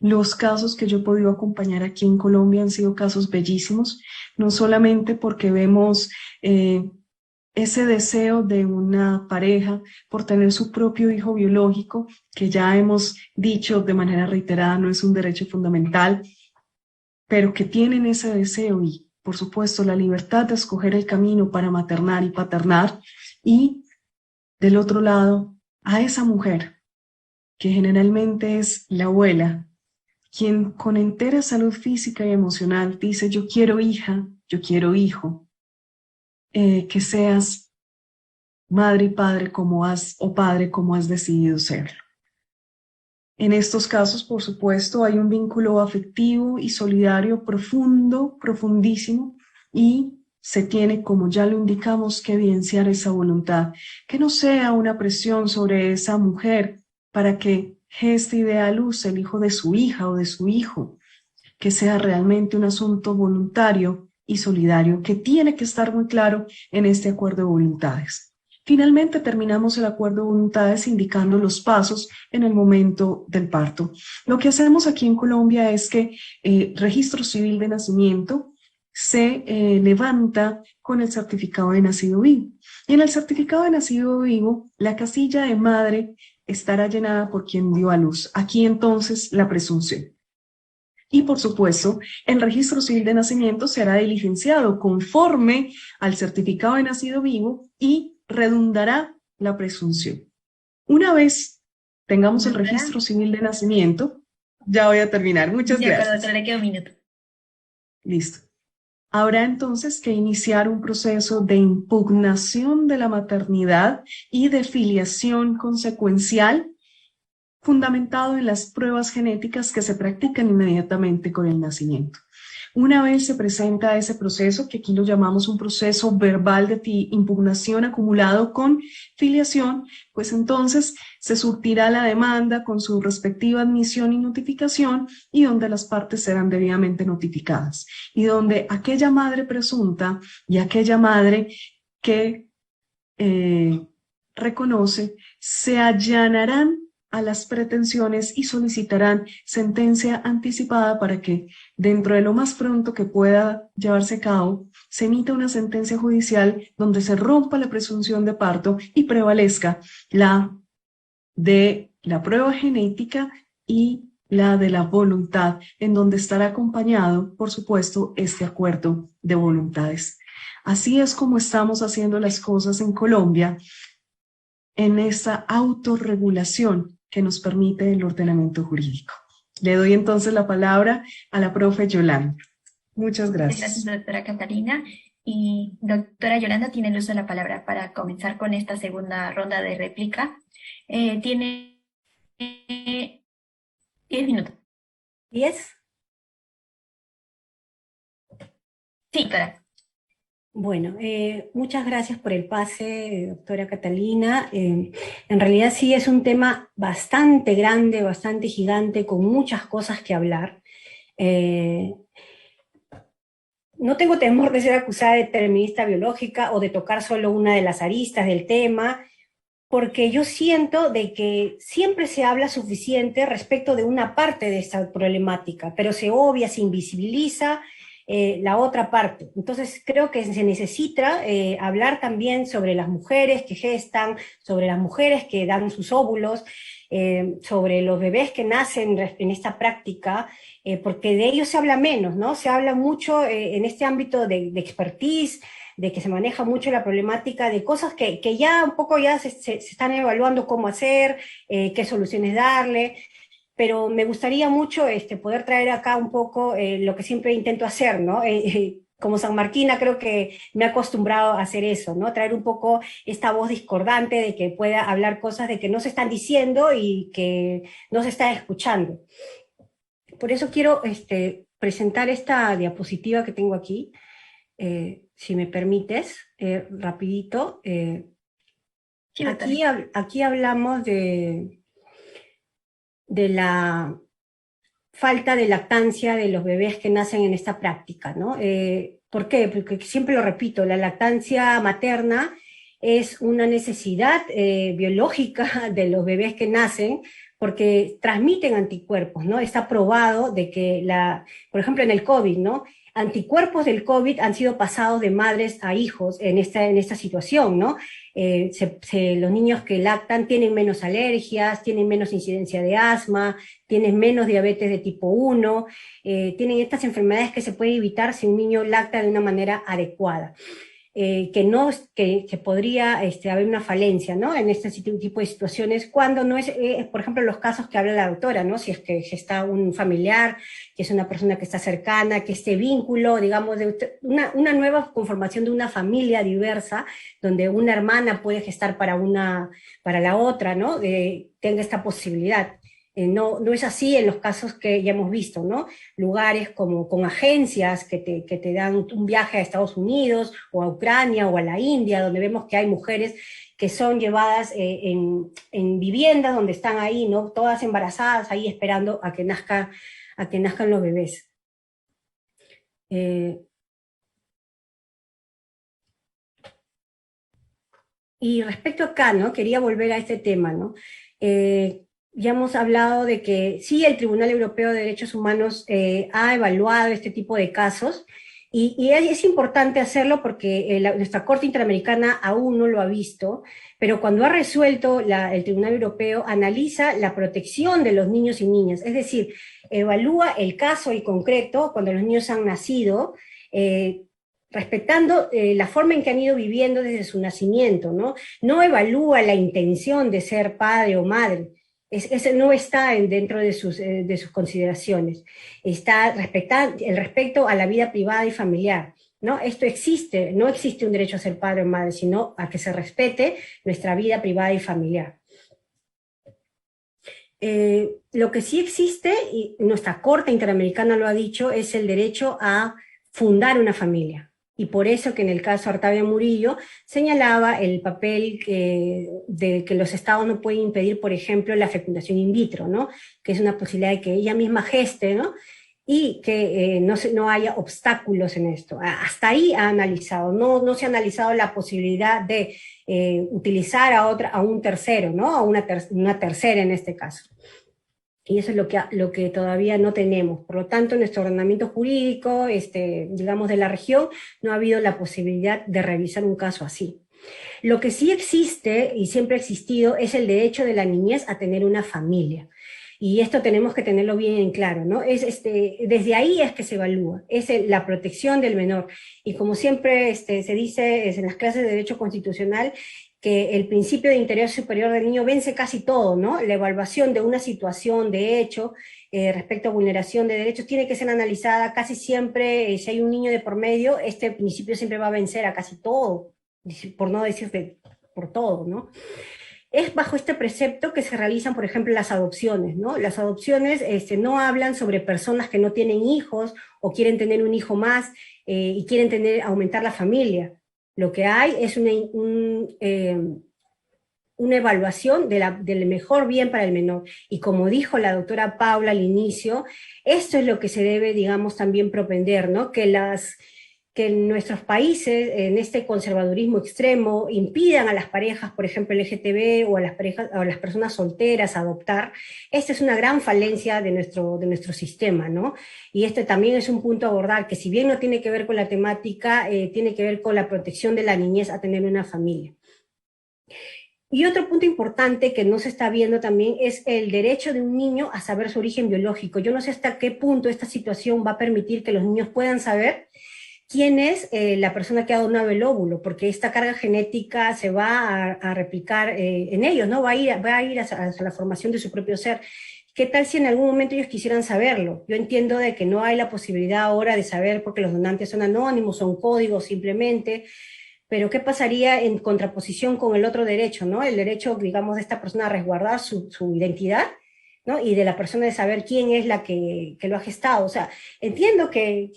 Los casos que yo he podido acompañar aquí en Colombia han sido casos bellísimos, no solamente porque vemos ese deseo de una pareja por tener su propio hijo biológico, que ya hemos dicho de manera reiterada no es un derecho fundamental, pero que tienen ese deseo y por supuesto, la libertad de escoger el camino para maternar y paternar, y del otro lado, a esa mujer, que generalmente es la abuela, quien con entera salud física y emocional dice, yo quiero hija, yo quiero hijo, que seas madre y padre como has, o padre como has decidido serlo. En estos casos, por supuesto, hay un vínculo afectivo y solidario profundo, profundísimo, y se tiene, como ya lo indicamos, que evidenciar esa voluntad, que no sea una presión sobre esa mujer para que geste y dé a luz el hijo de su hija o de su hijo, que sea realmente un asunto voluntario y solidario, que tiene que estar muy claro en este acuerdo de voluntades. Finalmente terminamos el acuerdo de voluntades indicando los pasos en el momento del parto. Lo que hacemos aquí en Colombia es que registro civil de nacimiento se levanta con el certificado de nacido vivo. Y en el certificado de nacido vivo, la casilla de madre estará llenada por quien dio a luz. Aquí entonces la presunción. Y por supuesto, el registro civil de nacimiento será diligenciado conforme al certificado de nacido vivo y redundará la presunción. Una vez tengamos el registro civil de nacimiento, ya voy a terminar. Muchas De acuerdo, gracias. doctora, le queda un minuto. Listo. Habrá entonces que iniciar un proceso de impugnación de la maternidad y de filiación consecuencial fundamentado en las pruebas genéticas que se practican inmediatamente con el nacimiento. Una vez se presenta ese proceso, que aquí lo llamamos un proceso verbal de impugnación acumulado con filiación, pues entonces se surtirá la demanda con su respectiva admisión y notificación, y donde las partes serán debidamente notificadas, y donde aquella madre presunta y aquella madre que reconoce se allanarán a las pretensiones y solicitarán sentencia anticipada para que, dentro de lo más pronto que pueda llevarse a cabo, se emita una sentencia judicial donde se rompa la presunción de parto y prevalezca la de la prueba genética y la de la voluntad, en donde estará acompañado, por supuesto, este acuerdo de voluntades. Así es como estamos haciendo las cosas en Colombia, en esa autorregulación que nos permite el ordenamiento jurídico. Le doy entonces la palabra a la profe Yolanda. Muchas gracias. Gracias, doctora Catalina. Y doctora Yolanda tiene el uso de la palabra para comenzar con esta segunda ronda de réplica. Tiene 10 minutos. ¿10? Sí, doctora. Bueno, muchas gracias por el pase, doctora Catalina. En realidad sí es un tema bastante grande, bastante gigante, con muchas cosas que hablar. No tengo temor de ser acusada de determinista biológica o de tocar solo una de las aristas del tema, porque yo siento de que siempre se habla suficiente respecto de una parte de esta problemática, pero se obvia, se invisibiliza la otra parte. Entonces creo que se necesita hablar también sobre las mujeres que gestan, sobre las mujeres que dan sus óvulos, sobre los bebés que nacen en esta práctica, porque de ellos se habla menos, ¿no? Se habla mucho en este ámbito de expertise, de que se maneja mucho la problemática de cosas que ya un poco ya se están evaluando cómo hacer, qué soluciones darle, pero me gustaría mucho poder traer acá un poco lo que siempre intento hacer, ¿no? Como sanmarquina creo que me he acostumbrado a hacer eso, ¿no? Traer un poco esta voz discordante de que pueda hablar cosas de que no se están diciendo y que no se está escuchando. Por eso quiero presentar esta diapositiva que tengo aquí, si me permites, rapidito. Sí, Aquí hablamos de la falta de lactancia de los bebés que nacen en esta práctica, ¿no? ¿Por qué? Porque siempre lo repito, la lactancia materna es una necesidad biológica de los bebés que nacen, porque transmiten anticuerpos, ¿no? Está probado de que, por ejemplo, en el COVID, ¿no? Anticuerpos del COVID han sido pasados de madres a hijos en esta situación, ¿no? Los niños que lactan tienen menos alergias, tienen menos incidencia de asma, tienen menos diabetes de tipo 1, tienen estas enfermedades que se pueden evitar si un niño lacta de una manera adecuada. Que podría haber una falencia, ¿no? En este tipo de situaciones, cuando no es, por ejemplo, los casos que habla la doctora, ¿no? Si es que está un familiar, que es una persona que está cercana, que este vínculo, digamos, de una nueva conformación de una familia diversa, donde una hermana puede gestar para la otra, ¿no? Tenga esta posibilidad. No es así en los casos que ya hemos visto, ¿no? Lugares como con agencias que te dan un viaje a Estados Unidos o a Ucrania o a la India, donde vemos que hay mujeres que son llevadas en viviendas donde están ahí, ¿no? Todas embarazadas ahí esperando a que nazcan los bebés. Y respecto acá, ¿no? Quería volver a este tema, ¿no? Ya hemos hablado de que sí, el Tribunal Europeo de Derechos Humanos ha evaluado este tipo de casos, Y es importante hacerlo porque nuestra Corte Interamericana aún no lo ha visto, pero cuando ha resuelto el Tribunal Europeo, analiza la protección de los niños y niñas, es decir, evalúa el caso y concreto cuando los niños han nacido, respetando la forma en que han ido viviendo desde su nacimiento, ¿no? No evalúa la intención de ser padre o madre. Ese no está dentro de sus consideraciones. Está el respeto a la vida privada y familiar, ¿no? Esto existe, no existe un derecho a ser padre o madre, sino a que se respete nuestra vida privada y familiar. Lo que sí existe, y nuestra Corte Interamericana lo ha dicho, es el derecho a fundar una familia. Y por eso que en el caso Artavia Murillo señalaba el papel de que los estados no pueden impedir, por ejemplo, la fecundación in vitro, ¿no? Que es una posibilidad de que ella misma geste, ¿no? Y que no haya obstáculos en esto. Hasta ahí ha analizado, no se ha analizado la posibilidad de utilizar a un tercero, ¿no? A una tercera en este caso. Y eso es lo que todavía no tenemos. Por lo tanto, en nuestro ordenamiento jurídico, digamos, de la región, no ha habido la posibilidad de revisar un caso así. Lo que sí existe, y siempre ha existido, es el derecho de la niñez a tener una familia. Y esto tenemos que tenerlo bien en claro, ¿no? Desde ahí es que se evalúa, es la protección del menor. Y como siempre se dice en las clases de Derecho Constitucional, que el principio de interés superior del niño vence casi todo, ¿no? La evaluación de una situación de hecho respecto a vulneración de derechos tiene que ser analizada casi siempre, si hay un niño de por medio, este principio siempre va a vencer a casi todo, por no decir por todo, ¿no? Es bajo este precepto que se realizan, por ejemplo, las adopciones, ¿no? Las adopciones no hablan sobre personas que no tienen hijos o quieren tener un hijo más y quieren aumentar la familia. Lo que hay es una evaluación del mejor bien para el menor. Y como dijo la doctora Paula al inicio, esto es lo que se debe, digamos, también propender, ¿no? Que en nuestros países, en este conservadurismo extremo, impidan a las parejas, por ejemplo, LGTB o a las personas solteras adoptar. Esta es una gran falencia de nuestro sistema, ¿no? Y este también es un punto a abordar, que si bien no tiene que ver con la temática, tiene que ver con la protección de la niñez a tener una familia. Y otro punto importante que no se está viendo también es el derecho de un niño a saber su origen biológico. Yo no sé hasta qué punto esta situación va a permitir que los niños puedan saber quién es la persona que ha donado el óvulo, porque esta carga genética se va a replicar en ellos, ¿no? Va a ir hacia la formación de su propio ser. ¿Qué tal si en algún momento ellos quisieran saberlo? Yo entiendo de que no hay la posibilidad ahora de saber porque los donantes son anónimos, son códigos simplemente, pero ¿qué pasaría en contraposición con el otro derecho, ¿no? El derecho, digamos, de esta persona a resguardar su identidad, ¿no? Y de la persona de saber quién es la que lo ha gestado. O sea, entiendo que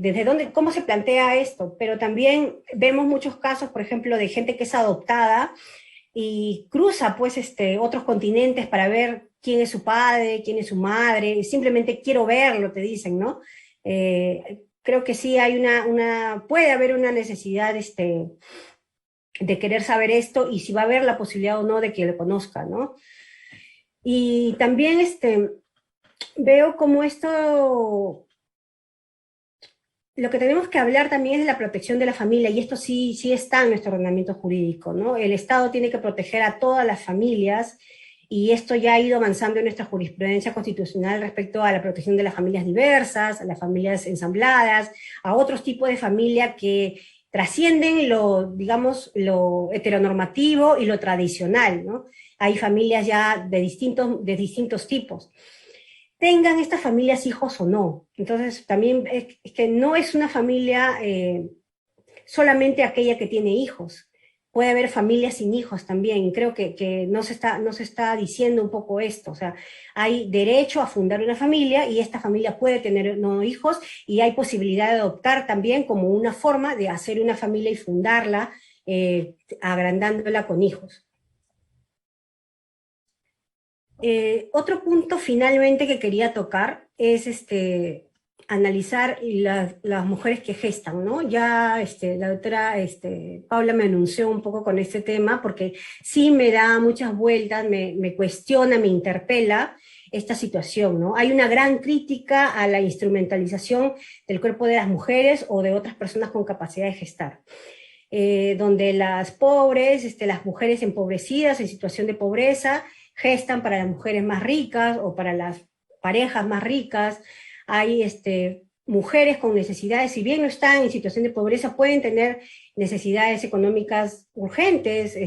desde dónde, cómo se plantea esto, pero también vemos muchos casos, por ejemplo, de gente que es adoptada y cruza, pues, otros continentes para ver quién es su padre, quién es su madre, simplemente quiero verlo, te dicen, ¿no? Creo que sí hay puede haber una necesidad, de querer saber esto y si va a haber la posibilidad o no de que lo conozca, ¿no? Y también veo como lo que tenemos que hablar también es de la protección de la familia, y esto sí está en nuestro ordenamiento jurídico, ¿no? El Estado tiene que proteger a todas las familias, y esto ya ha ido avanzando en nuestra jurisprudencia constitucional respecto a la protección de las familias diversas, a las familias ensambladas, a otros tipos de familia que trascienden digamos, lo heteronormativo y lo tradicional, ¿no? Hay familias ya de distintos tipos. Tengan estas familias hijos o no. Entonces, también es que no es una familia solamente aquella que tiene hijos. Puede haber familias sin hijos también. Creo que no se está diciendo un poco esto. O sea, hay derecho a fundar una familia y esta familia puede tener no hijos, y hay posibilidad de adoptar también como una forma de hacer una familia y fundarla, agrandándola con hijos. Otro punto finalmente que quería tocar es analizar las mujeres que gestan, ¿no? Ya la doctora Paula me anunció un poco con este tema, porque sí me da muchas vueltas, me cuestiona, me interpela, esta situación, ¿no? Hay una gran crítica a la instrumentalización del cuerpo de las mujeres o de otras personas con capacidad de gestar. Donde las pobres, las mujeres empobrecidas en situación de pobreza, gestan para las mujeres más ricas o para las parejas más ricas. Hay mujeres con necesidades, si bien no están en situación de pobreza, pueden tener necesidades económicas urgentes.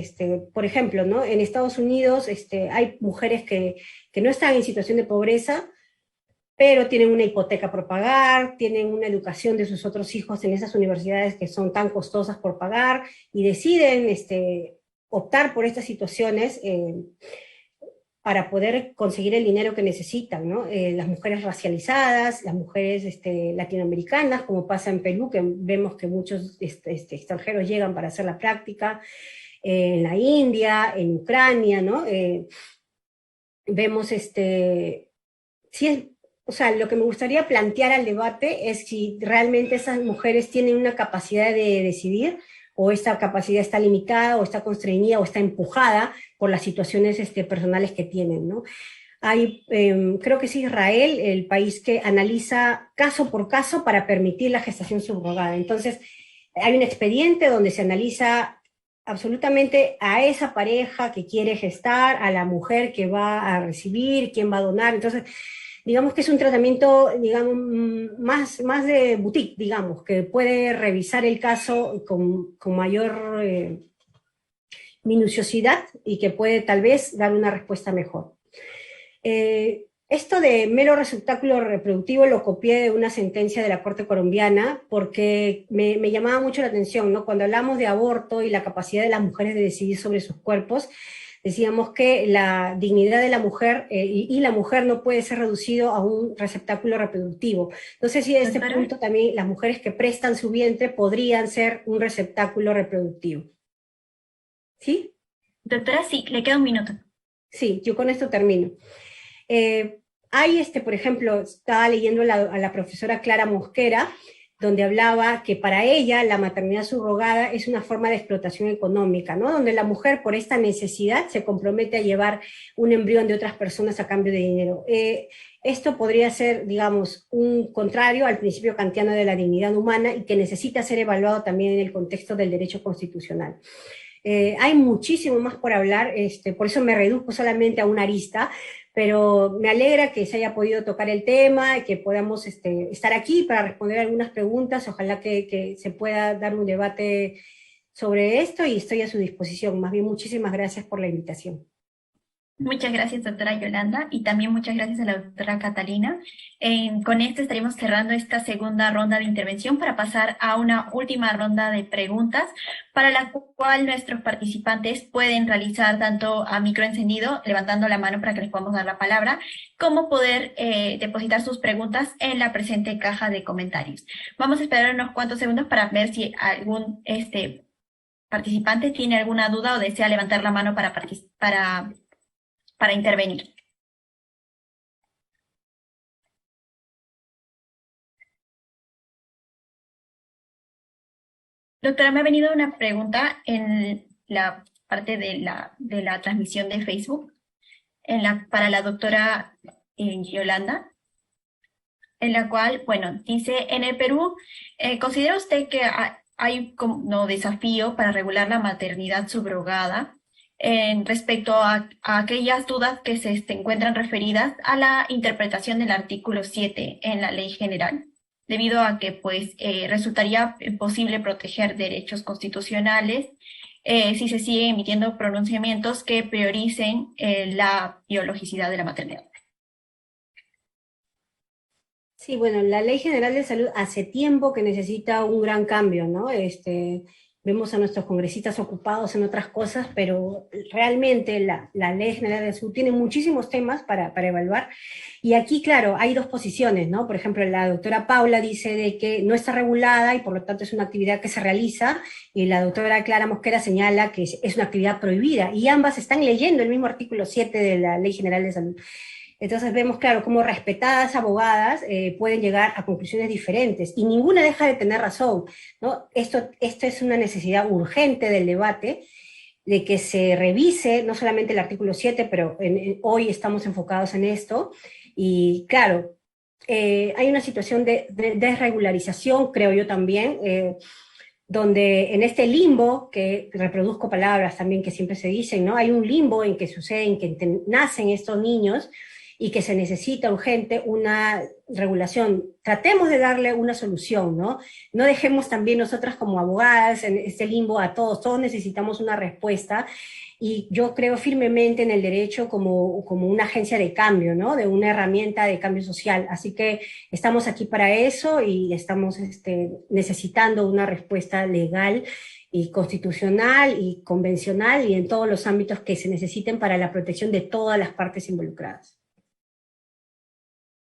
Por ejemplo, ¿no? En Estados Unidos hay mujeres que no están en situación de pobreza, pero tienen una hipoteca por pagar, tienen una educación de sus otros hijos en esas universidades que son tan costosas por pagar, y deciden optar por estas situaciones para poder conseguir el dinero que necesitan, ¿no? Las mujeres racializadas, las mujeres latinoamericanas, como pasa en Perú, que vemos que muchos extranjeros llegan para hacer la práctica, en la India, en Ucrania, ¿no? Vemos o sea, lo que me gustaría plantear al debate es si realmente esas mujeres tienen una capacidad de decidir, o esta capacidad está limitada, o está constreñida, o está empujada por las situaciones personales que tienen, ¿no? Creo que es Israel el país que analiza caso por caso para permitir la gestación subrogada. Entonces, hay un expediente donde se analiza absolutamente a esa pareja que quiere gestar, a la mujer que va a recibir, quién va a donar. Entonces, digamos que es un tratamiento, digamos, más de boutique, digamos, que puede revisar el caso con mayor minuciosidad, y que puede tal vez dar una respuesta mejor. Esto de mero receptáculo reproductivo lo copié de una sentencia de la Corte colombiana, porque me llamaba mucho la atención, ¿no? Cuando hablamos de aborto y la capacidad de las mujeres de decidir sobre sus cuerpos, decíamos que la dignidad de la mujer y la mujer no puede ser reducido a un receptáculo reproductivo. No sé si en este punto también las mujeres que prestan su vientre podrían ser un receptáculo reproductivo. ¿Sí? Doctora, sí, le queda un minuto. Sí, yo con esto termino. Hay, por ejemplo, estaba leyendo a la profesora Clara Mosquera, donde hablaba que para ella la maternidad subrogada es una forma de explotación económica, ¿no? Donde la mujer, por esta necesidad, se compromete a llevar un embrión de otras personas a cambio de dinero. Esto podría ser, digamos, un contrario al principio kantiano de la dignidad humana, y que necesita ser evaluado también en el contexto del derecho constitucional. Hay muchísimo más por hablar, por eso me reduzco solamente a una arista, pero me alegra que se haya podido tocar el tema y que podamos estar aquí para responder algunas preguntas. Ojalá que se pueda dar un debate sobre esto, y estoy a su disposición. Más bien, muchísimas gracias por la invitación. Muchas gracias, doctora Yolanda, y también muchas gracias a la doctora Catalina. Con esto estaremos cerrando esta segunda ronda de intervención para pasar a una última ronda de preguntas, para la cual nuestros participantes pueden realizar tanto a micro encendido, levantando la mano para que les podamos dar la palabra, como poder depositar sus preguntas en la presente caja de comentarios. Vamos a esperar unos cuantos segundos para ver si algún participante tiene alguna duda o desea levantar la mano para intervenir. Doctora, me ha venido una pregunta en la parte de la transmisión de Facebook, para la doctora Yolanda, en la cual, bueno, dice: en el Perú, ¿considera usted que hay como desafío para regular la maternidad subrogada respecto a aquellas dudas que se encuentran referidas a la interpretación del artículo 7 en la Ley General, debido a que pues resultaría imposible proteger derechos constitucionales si se siguen emitiendo pronunciamientos que prioricen la biologicidad de la maternidad? Sí, bueno, la Ley General de Salud hace tiempo que necesita un gran cambio, ¿no? Vemos a nuestros congresistas ocupados en otras cosas, pero realmente la Ley General de Salud tiene muchísimos temas para evaluar. Y aquí, claro, hay dos posiciones, ¿no? Por ejemplo, la doctora Paula dice de que no está regulada y por lo tanto es una actividad que se realiza, y la doctora Clara Mosquera señala que es una actividad prohibida, y ambas están leyendo el mismo artículo 7 de la Ley General de Salud. Entonces vemos, claro, cómo respetadas abogadas pueden llegar a conclusiones diferentes, y ninguna deja de tener razón, ¿no? Esto es una necesidad urgente del debate. de que se revise no solamente el artículo 7, pero hoy estamos enfocados en esto, y claro, hay una situación de desregularización, creo yo también, donde en este limbo, que reproduzco palabras también que siempre se dicen, ¿no? Hay un limbo en que suceden, que nacen estos niños y que se necesita urgente una regulación. Tratemos de darle una solución, ¿no? No dejemos también nosotras como abogadas en este limbo a todos necesitamos una respuesta, y yo creo firmemente en el derecho como una agencia de cambio, ¿no? De una herramienta de cambio social. Así que estamos aquí para eso y estamos necesitando una respuesta legal y constitucional y convencional y en todos los ámbitos que se necesiten para la protección de todas las partes involucradas.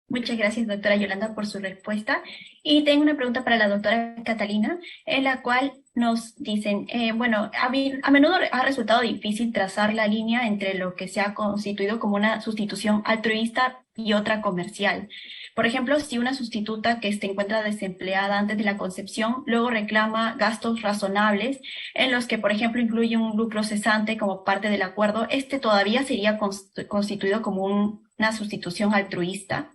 Muchas gracias, doctora Yolanda, por su respuesta. Y tengo una pregunta para la doctora Catalina, en la cual nos dicen, bueno, a menudo ha resultado difícil trazar la línea entre lo que se ha constituido como una sustitución altruista y otra comercial. Por ejemplo, si una sustituta que se encuentra desempleada antes de la concepción, luego reclama gastos razonables en los que, por ejemplo, incluye un lucro cesante como parte del acuerdo, ¿este todavía sería constituido como una sustitución altruista?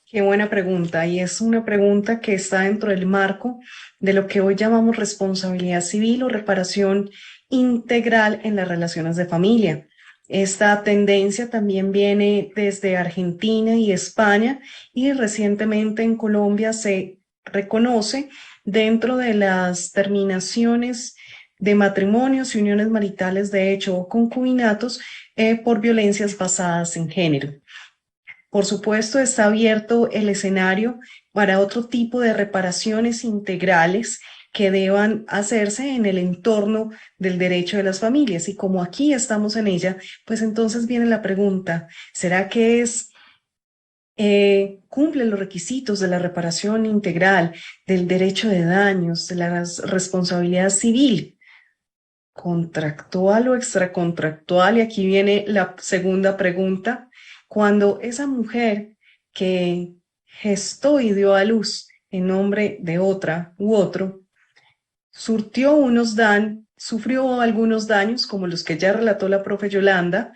Qué buena pregunta, y es una pregunta que está dentro del marco de lo que hoy llamamos responsabilidad civil o reparación integral en las relaciones de familia. Esta tendencia también viene desde Argentina y España, y recientemente en Colombia se reconoce dentro de las terminaciones de matrimonios y uniones maritales de hecho o concubinatos por violencias basadas en género. Por supuesto, está abierto el escenario para otro tipo de reparaciones integrales que deban hacerse en el entorno del derecho de las familias. Y como aquí estamos en ella, pues entonces viene la pregunta, ¿será que cumple los requisitos de la reparación integral, del derecho de daños, de la responsabilidad civil, contractual o extracontractual? Y aquí viene la segunda pregunta. Cuando esa mujer que gestó y dio a luz en nombre de otra u otro, sufrió algunos daños, como los que ya relató la profe Yolanda,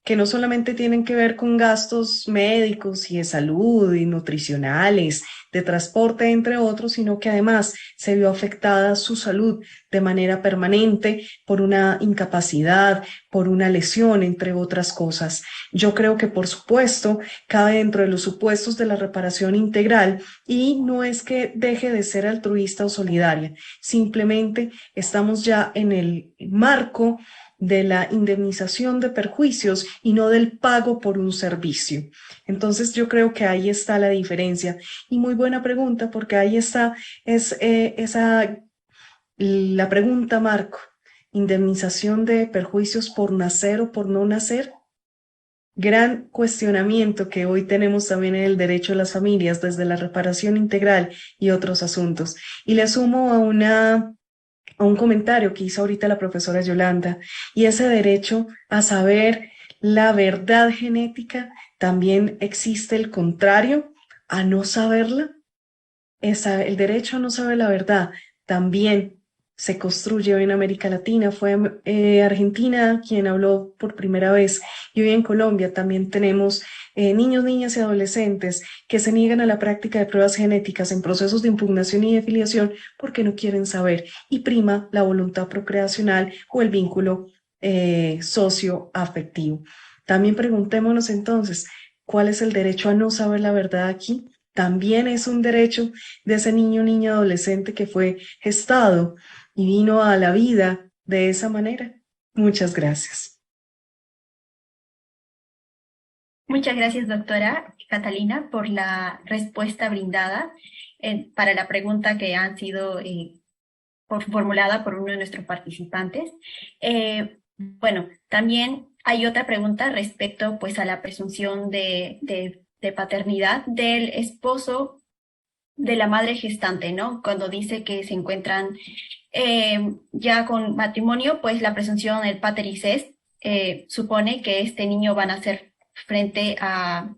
que no solamente tienen que ver con gastos médicos y de salud y nutricionales, de transporte, entre otros, sino que además se vio afectada su salud de manera permanente por una incapacidad, por una lesión, entre otras cosas. Yo creo que, por supuesto, cabe dentro de los supuestos de la reparación integral, y no es que deje de ser altruista o solidaria, simplemente estamos ya en el marco de la indemnización de perjuicios y no del pago por un servicio. Entonces yo creo que ahí está la diferencia, y muy buena pregunta, porque ahí está la pregunta marco: indemnización de perjuicios por nacer o por no nacer. Gran cuestionamiento que hoy tenemos también en el derecho de las familias desde la reparación integral y otros asuntos. Y le sumo a un comentario que hizo ahorita la profesora Yolanda, y ese derecho a saber la verdad genética. También existe el contrario, a no saberla. El derecho a no saber la verdad también se construye hoy en América Latina. Fue Argentina quien habló por primera vez, y hoy en Colombia también tenemos niños, niñas y adolescentes que se niegan a la práctica de pruebas genéticas en procesos de impugnación y de filiación porque no quieren saber, y prima la voluntad procreacional o el vínculo socioafectivo. También preguntémonos entonces, ¿cuál es el derecho a no saber la verdad aquí? También es un derecho de ese niño, niña, adolescente que fue gestado y vino a la vida de esa manera. Muchas gracias. Muchas gracias, doctora Catalina, por la respuesta brindada para la pregunta que ha sido formulada por uno de nuestros participantes. Bueno, también hay otra pregunta respecto pues a la presunción de paternidad del esposo de la madre gestante, ¿no? Cuando dice que se encuentran ya con matrimonio, pues la presunción del pater incest supone que este niño va a nacer frente a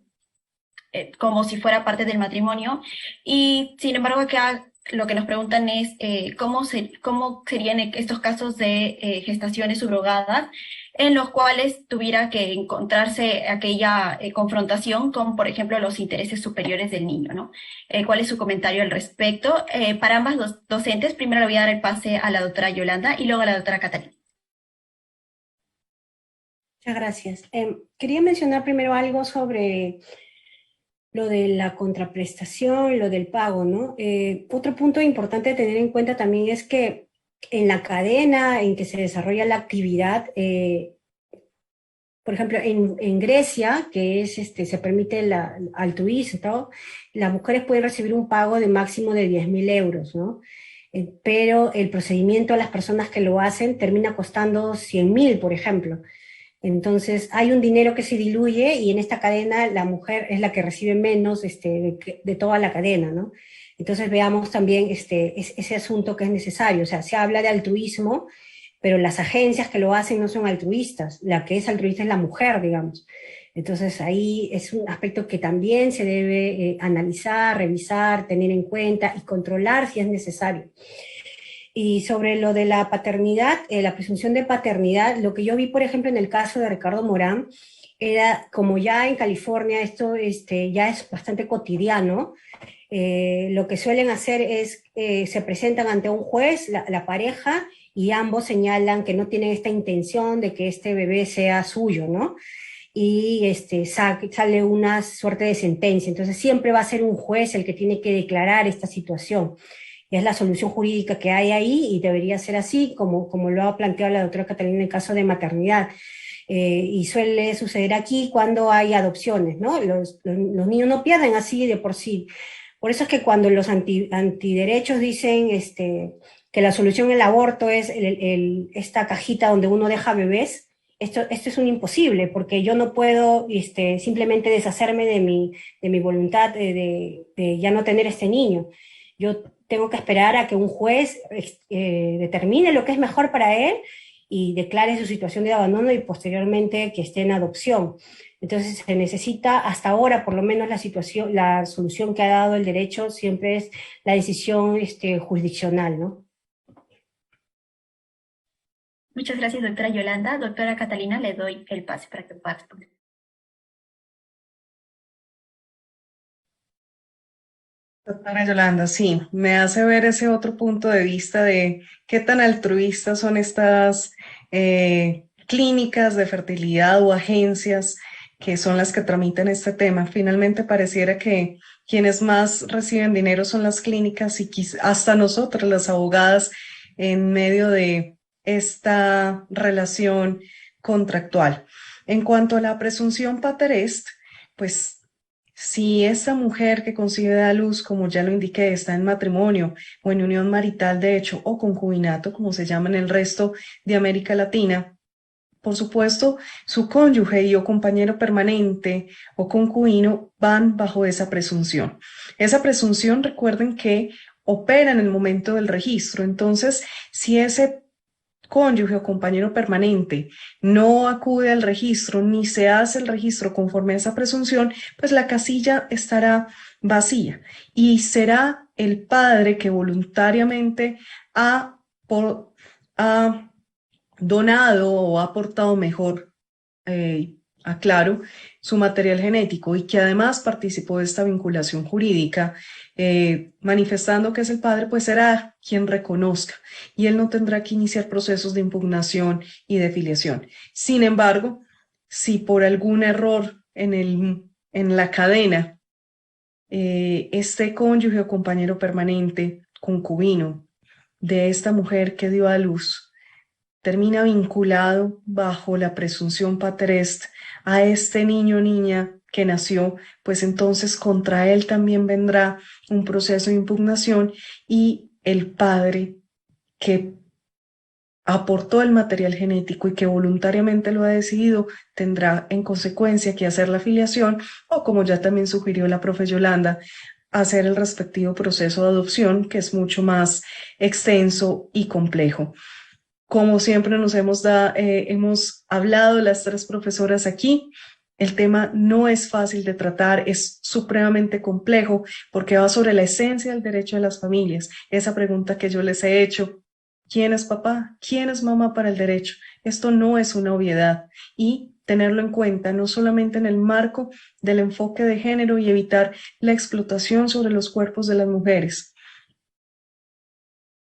como si fuera parte del matrimonio, y sin embargo lo que nos preguntan es cómo serían estos casos de gestaciones subrogadas en los cuales tuviera que encontrarse aquella confrontación con, por ejemplo, los intereses superiores del niño, ¿no? ¿Cuál es su comentario al respecto? Para ambas docentes, primero le voy a dar el pase a la doctora Yolanda y luego a la doctora Catalina. Muchas gracias. Quería mencionar primero algo sobre lo de la contraprestación, lo del pago, ¿no? Otro punto importante a tener en cuenta también es que en la cadena en que se desarrolla la actividad, por ejemplo, en Grecia, que es se permite el altruismo, las mujeres pueden recibir un pago de máximo de 10.000 euros, ¿no? Pero el procedimiento a las personas que lo hacen termina costando 100.000, por ejemplo. Entonces, hay un dinero que se diluye y en esta cadena la mujer es la que recibe menos de toda la cadena, ¿no? Entonces, veamos también ese asunto que es necesario. O sea, se habla de altruismo, pero las agencias que lo hacen no son altruistas. La que es altruista es la mujer, digamos. Entonces, ahí es un aspecto que también se debe analizar, revisar, tener en cuenta y controlar si es necesario. Y sobre lo de la paternidad, la presunción de paternidad, lo que yo vi, por ejemplo, en el caso de Ricardo Morán, era como ya en California esto ya es bastante cotidiano, lo que suelen hacer es, se presentan ante un juez, la pareja, y ambos señalan que no tienen esta intención de que este bebé sea suyo, ¿no? Y sale una suerte de sentencia. Entonces siempre va a ser un juez el que tiene que declarar esta situación. Y es la solución jurídica que hay ahí y debería ser así, como lo ha planteado la doctora Catalina en el caso de maternidad. Y suele suceder aquí cuando hay adopciones, ¿no? Los niños no pierden así de por sí. Por eso es que cuando los antiderechos dicen que la solución al aborto es esta cajita donde uno deja bebés, esto es un imposible, porque yo no puedo simplemente deshacerme de mi voluntad de ya no tener este niño. Yo tengo que esperar a que un juez determine lo que es mejor para él y declare su situación de abandono y posteriormente que esté en adopción. Entonces se necesita, hasta ahora por lo menos la solución que ha dado el derecho siempre es la decisión jurisdiccional, ¿no? Muchas gracias, doctora Yolanda. Doctora Catalina, le doy el pase para que pueda responder. Doctora Yolanda, sí, me hace ver ese otro punto de vista de qué tan altruistas son estas clínicas de fertilidad o agencias que son las que tramitan este tema. Finalmente pareciera que quienes más reciben dinero son las clínicas y hasta nosotras, las abogadas, en medio de esta relación contractual. En cuanto a la presunción pater est, pues si esa mujer que concibe a luz, como ya lo indiqué, está en matrimonio o en unión marital de hecho o concubinato, como se llama en el resto de América Latina, por supuesto, su cónyuge y o compañero permanente o concubino van bajo esa presunción. Esa presunción, recuerden que opera en el momento del registro. Entonces, si ese cónyuge o compañero permanente no acude al registro ni se hace el registro conforme a esa presunción, pues la casilla estará vacía y será el padre que voluntariamente ha donado o ha aportado mejor, aclaro, su material genético y que además participó de esta vinculación jurídica, manifestando que es el padre, pues será quien reconozca y él no tendrá que iniciar procesos de impugnación y de filiación. Sin embargo, si por algún error en la cadena, este cónyuge o compañero permanente, concubino de esta mujer que dio a luz, termina vinculado bajo la presunción pater est a este niño o niña que nació, pues entonces contra él también vendrá un proceso de impugnación y el padre que aportó el material genético y que voluntariamente lo ha decidido, tendrá en consecuencia que hacer la filiación o, como ya también sugirió la profe Yolanda, hacer el respectivo proceso de adopción, que es mucho más extenso y complejo. Como siempre hemos hablado las tres profesoras aquí, El tema no es fácil de tratar, es supremamente complejo porque va sobre la esencia del derecho de las familias. Esa pregunta que yo les he hecho, ¿quién es papá? ¿Quién es mamá para el derecho? Esto no es una obviedad y tenerlo en cuenta no solamente en el marco del enfoque de género y evitar la explotación sobre los cuerpos de las mujeres.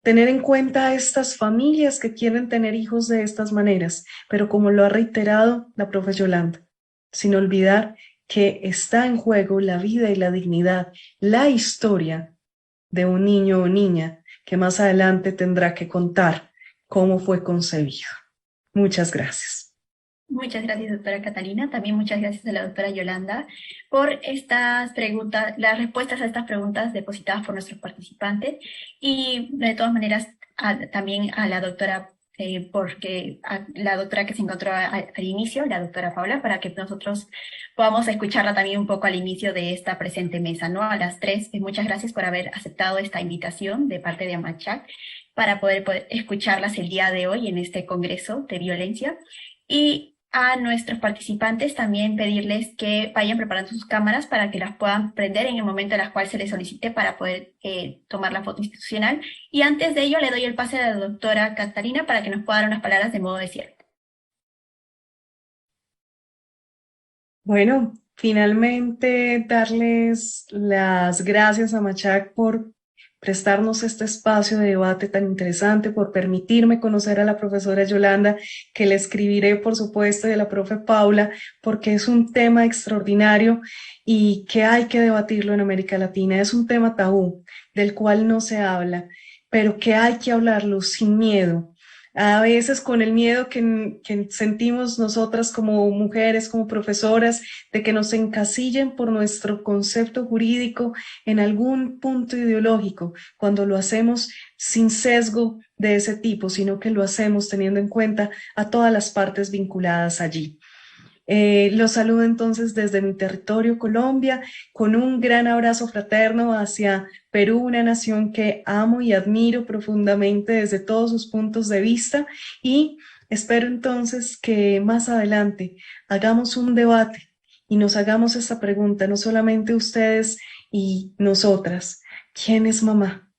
Tener en cuenta a estas familias que quieren tener hijos de estas maneras, pero como lo ha reiterado la profe Yolanda, sin olvidar que está en juego la vida y la dignidad, la historia de un niño o niña que más adelante tendrá que contar cómo fue concebido. Muchas gracias. Muchas gracias, doctora Catalina. También muchas gracias a la doctora Yolanda por estas preguntas, las respuestas a estas preguntas depositadas por nuestros participantes. Y de todas maneras, también a la doctora, porque a la doctora que se encontró al inicio, la doctora Paula, para que nosotros podamos escucharla también un poco al inicio de esta presente mesa, ¿no? A las tres, muchas gracias por haber aceptado esta invitación de parte de AMACHAC para poder escucharlas el día de hoy en este Congreso de Violencia. Y a nuestros participantes también pedirles que vayan preparando sus cámaras para que las puedan prender en el momento en el cual se les solicite para poder tomar la foto institucional. Y antes de ello le doy el pase a la doctora Catalina para que nos pueda dar unas palabras de modo de cierre. Bueno, finalmente darles las gracias a Machac por prestarnos este espacio de debate tan interesante, por permitirme conocer a la profesora Yolanda, que le escribiré, por supuesto, y a la profe Paula, porque es un tema extraordinario y que hay que debatirlo en América Latina. Es un tema tabú, del cual no se habla, pero que hay que hablarlo sin miedo. A veces con el miedo que sentimos nosotras como mujeres, como profesoras, de que nos encasillen por nuestro concepto jurídico en algún punto ideológico, cuando lo hacemos sin sesgo de ese tipo, sino que lo hacemos teniendo en cuenta a todas las partes vinculadas allí. Los saludo entonces desde mi territorio, Colombia, con un gran abrazo fraterno hacia Perú, una nación que amo y admiro profundamente desde todos sus puntos de vista, y espero entonces que más adelante hagamos un debate y nos hagamos esta pregunta, no solamente ustedes y nosotras, ¿quién es mamá?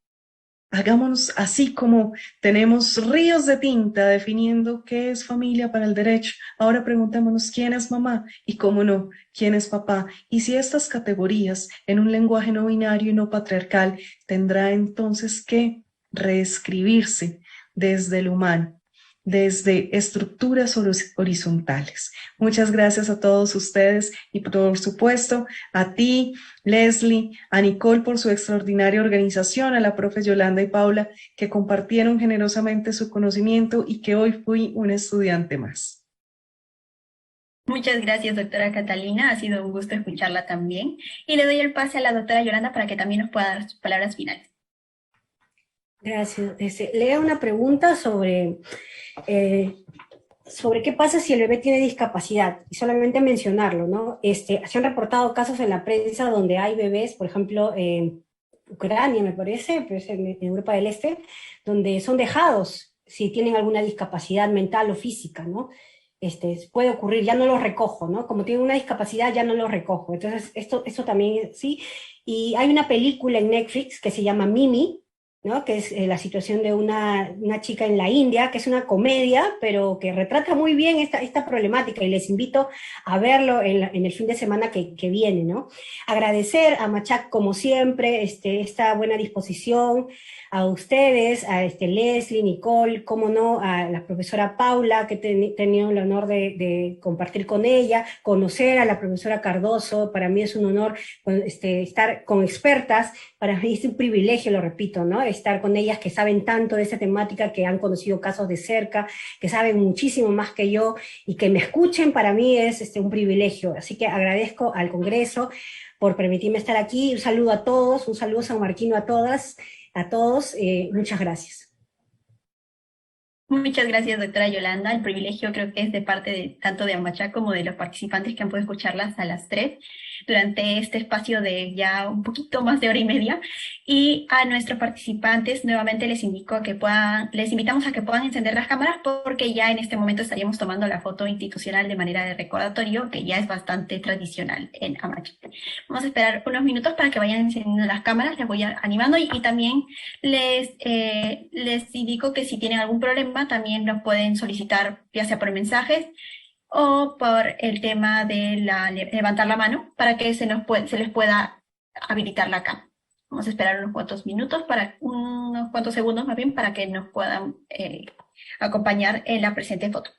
Hagámonos así como tenemos ríos de tinta definiendo qué es familia para el derecho. Ahora preguntémonos quién es mamá y, cómo no, quién es papá. Y si estas categorías en un lenguaje no binario y no patriarcal tendrá entonces que reescribirse desde el humano, desde estructuras horizontales. Muchas gracias a todos ustedes y por supuesto a ti, Leslie, a Nicole por su extraordinaria organización, a la profe Yolanda y Paula que compartieron generosamente su conocimiento y que hoy fui un estudiante más. Muchas gracias, doctora Catalina. Ha sido un gusto escucharla también. Y le doy el pase a la doctora Yolanda para que también nos pueda dar sus palabras finales. Gracias. Le hago una pregunta sobre qué pasa si el bebé tiene discapacidad, y solamente mencionarlo, ¿no? Se han reportado casos en la prensa donde hay bebés, por ejemplo, en Ucrania, me parece, pues en Europa del Este, donde son dejados si tienen alguna discapacidad mental o física, ¿no? Puede ocurrir, ya no los recojo, ¿no? Como tienen una discapacidad, ya no los recojo. Entonces, esto también, sí. Y hay una película en Netflix que se llama Mimi, ¿no? Que es la situación de una chica en la India, que es una comedia, pero que retrata muy bien esta problemática, y les invito a verlo en el fin de semana que viene, ¿no? Agradecer a Machac, como siempre, esta buena disposición, a ustedes, a Leslie, Nicole, cómo no, a la profesora Paula, que he tenido el honor de compartir con ella, conocer a la profesora Cardoso. Para mí es un honor estar con expertas, para mí es un privilegio, lo repito, ¿no? Estar con ellas que saben tanto de esa temática, que han conocido casos de cerca, que saben muchísimo más que yo, y que me escuchen, para mí es un privilegio. Así que agradezco al Congreso por permitirme estar aquí. Un saludo a todos, un saludo sanmarquino a todas, a todos, muchas gracias. Muchas gracias, doctora Yolanda. El privilegio creo que es de parte tanto de Amachá como de los participantes que han podido escucharlas a las tres. durante este espacio de ya un poquito más de hora y media. Y a nuestros participantes nuevamente les invitamos a que puedan encender las cámaras porque ya en este momento estaríamos tomando la foto institucional de manera de recordatorio, que ya es bastante tradicional en Amachac. Vamos a esperar unos minutos para que vayan encendiendo las cámaras, les voy animando y también les indico que si tienen algún problema también lo pueden solicitar ya sea por mensajes o por el tema de levantar la mano para que se les pueda habilitar la cámara. Vamos a esperar unos cuantos minutos, unos cuantos segundos más bien, para que nos puedan acompañar en la presente foto.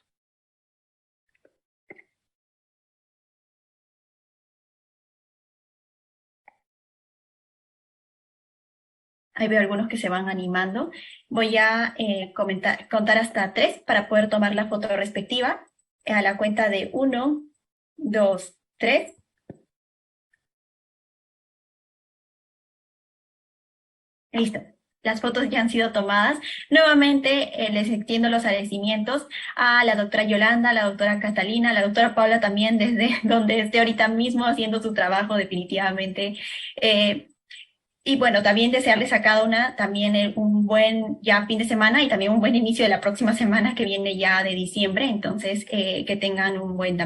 Ahí veo algunos que se van animando. Voy a contar hasta 3 para poder tomar la foto respectiva. A la cuenta de 1, 2, 3. Listo. Las fotos ya han sido tomadas. Nuevamente les extiendo los agradecimientos a la doctora Yolanda, a la doctora Catalina, a la doctora Paula también desde donde esté ahorita mismo haciendo su trabajo definitivamente. Y bueno, también desearles a cada una también un buen ya fin de semana y también un buen inicio de la próxima semana que viene ya de diciembre. Entonces, que tengan un buen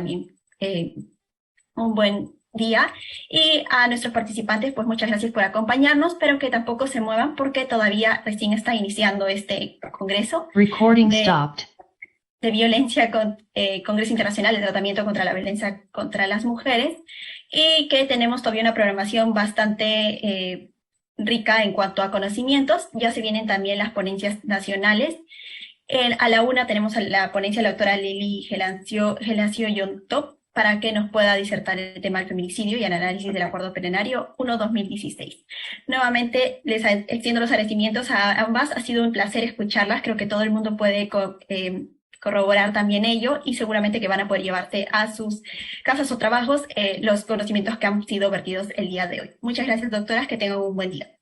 día. Y a nuestros participantes, pues muchas gracias por acompañarnos, pero que tampoco se muevan porque todavía recién está iniciando este congreso. Recording stopped. De violencia, Congreso Internacional de Tratamiento contra la Violencia contra las Mujeres, y que tenemos todavía una programación bastante rica en cuanto a conocimientos. Ya se vienen también las ponencias nacionales. A la 1 tenemos la ponencia de la doctora Lili Gelancio Yontop para que nos pueda disertar el tema del feminicidio y el análisis del acuerdo plenario 1-2016. Nuevamente les extiendo los agradecimientos a ambas. Ha sido un placer escucharlas. Creo que todo el mundo puede corroborar también ello y seguramente que van a poder llevarse a sus casas o trabajos los conocimientos que han sido vertidos el día de hoy. Muchas gracias, doctoras, que tengan un buen día.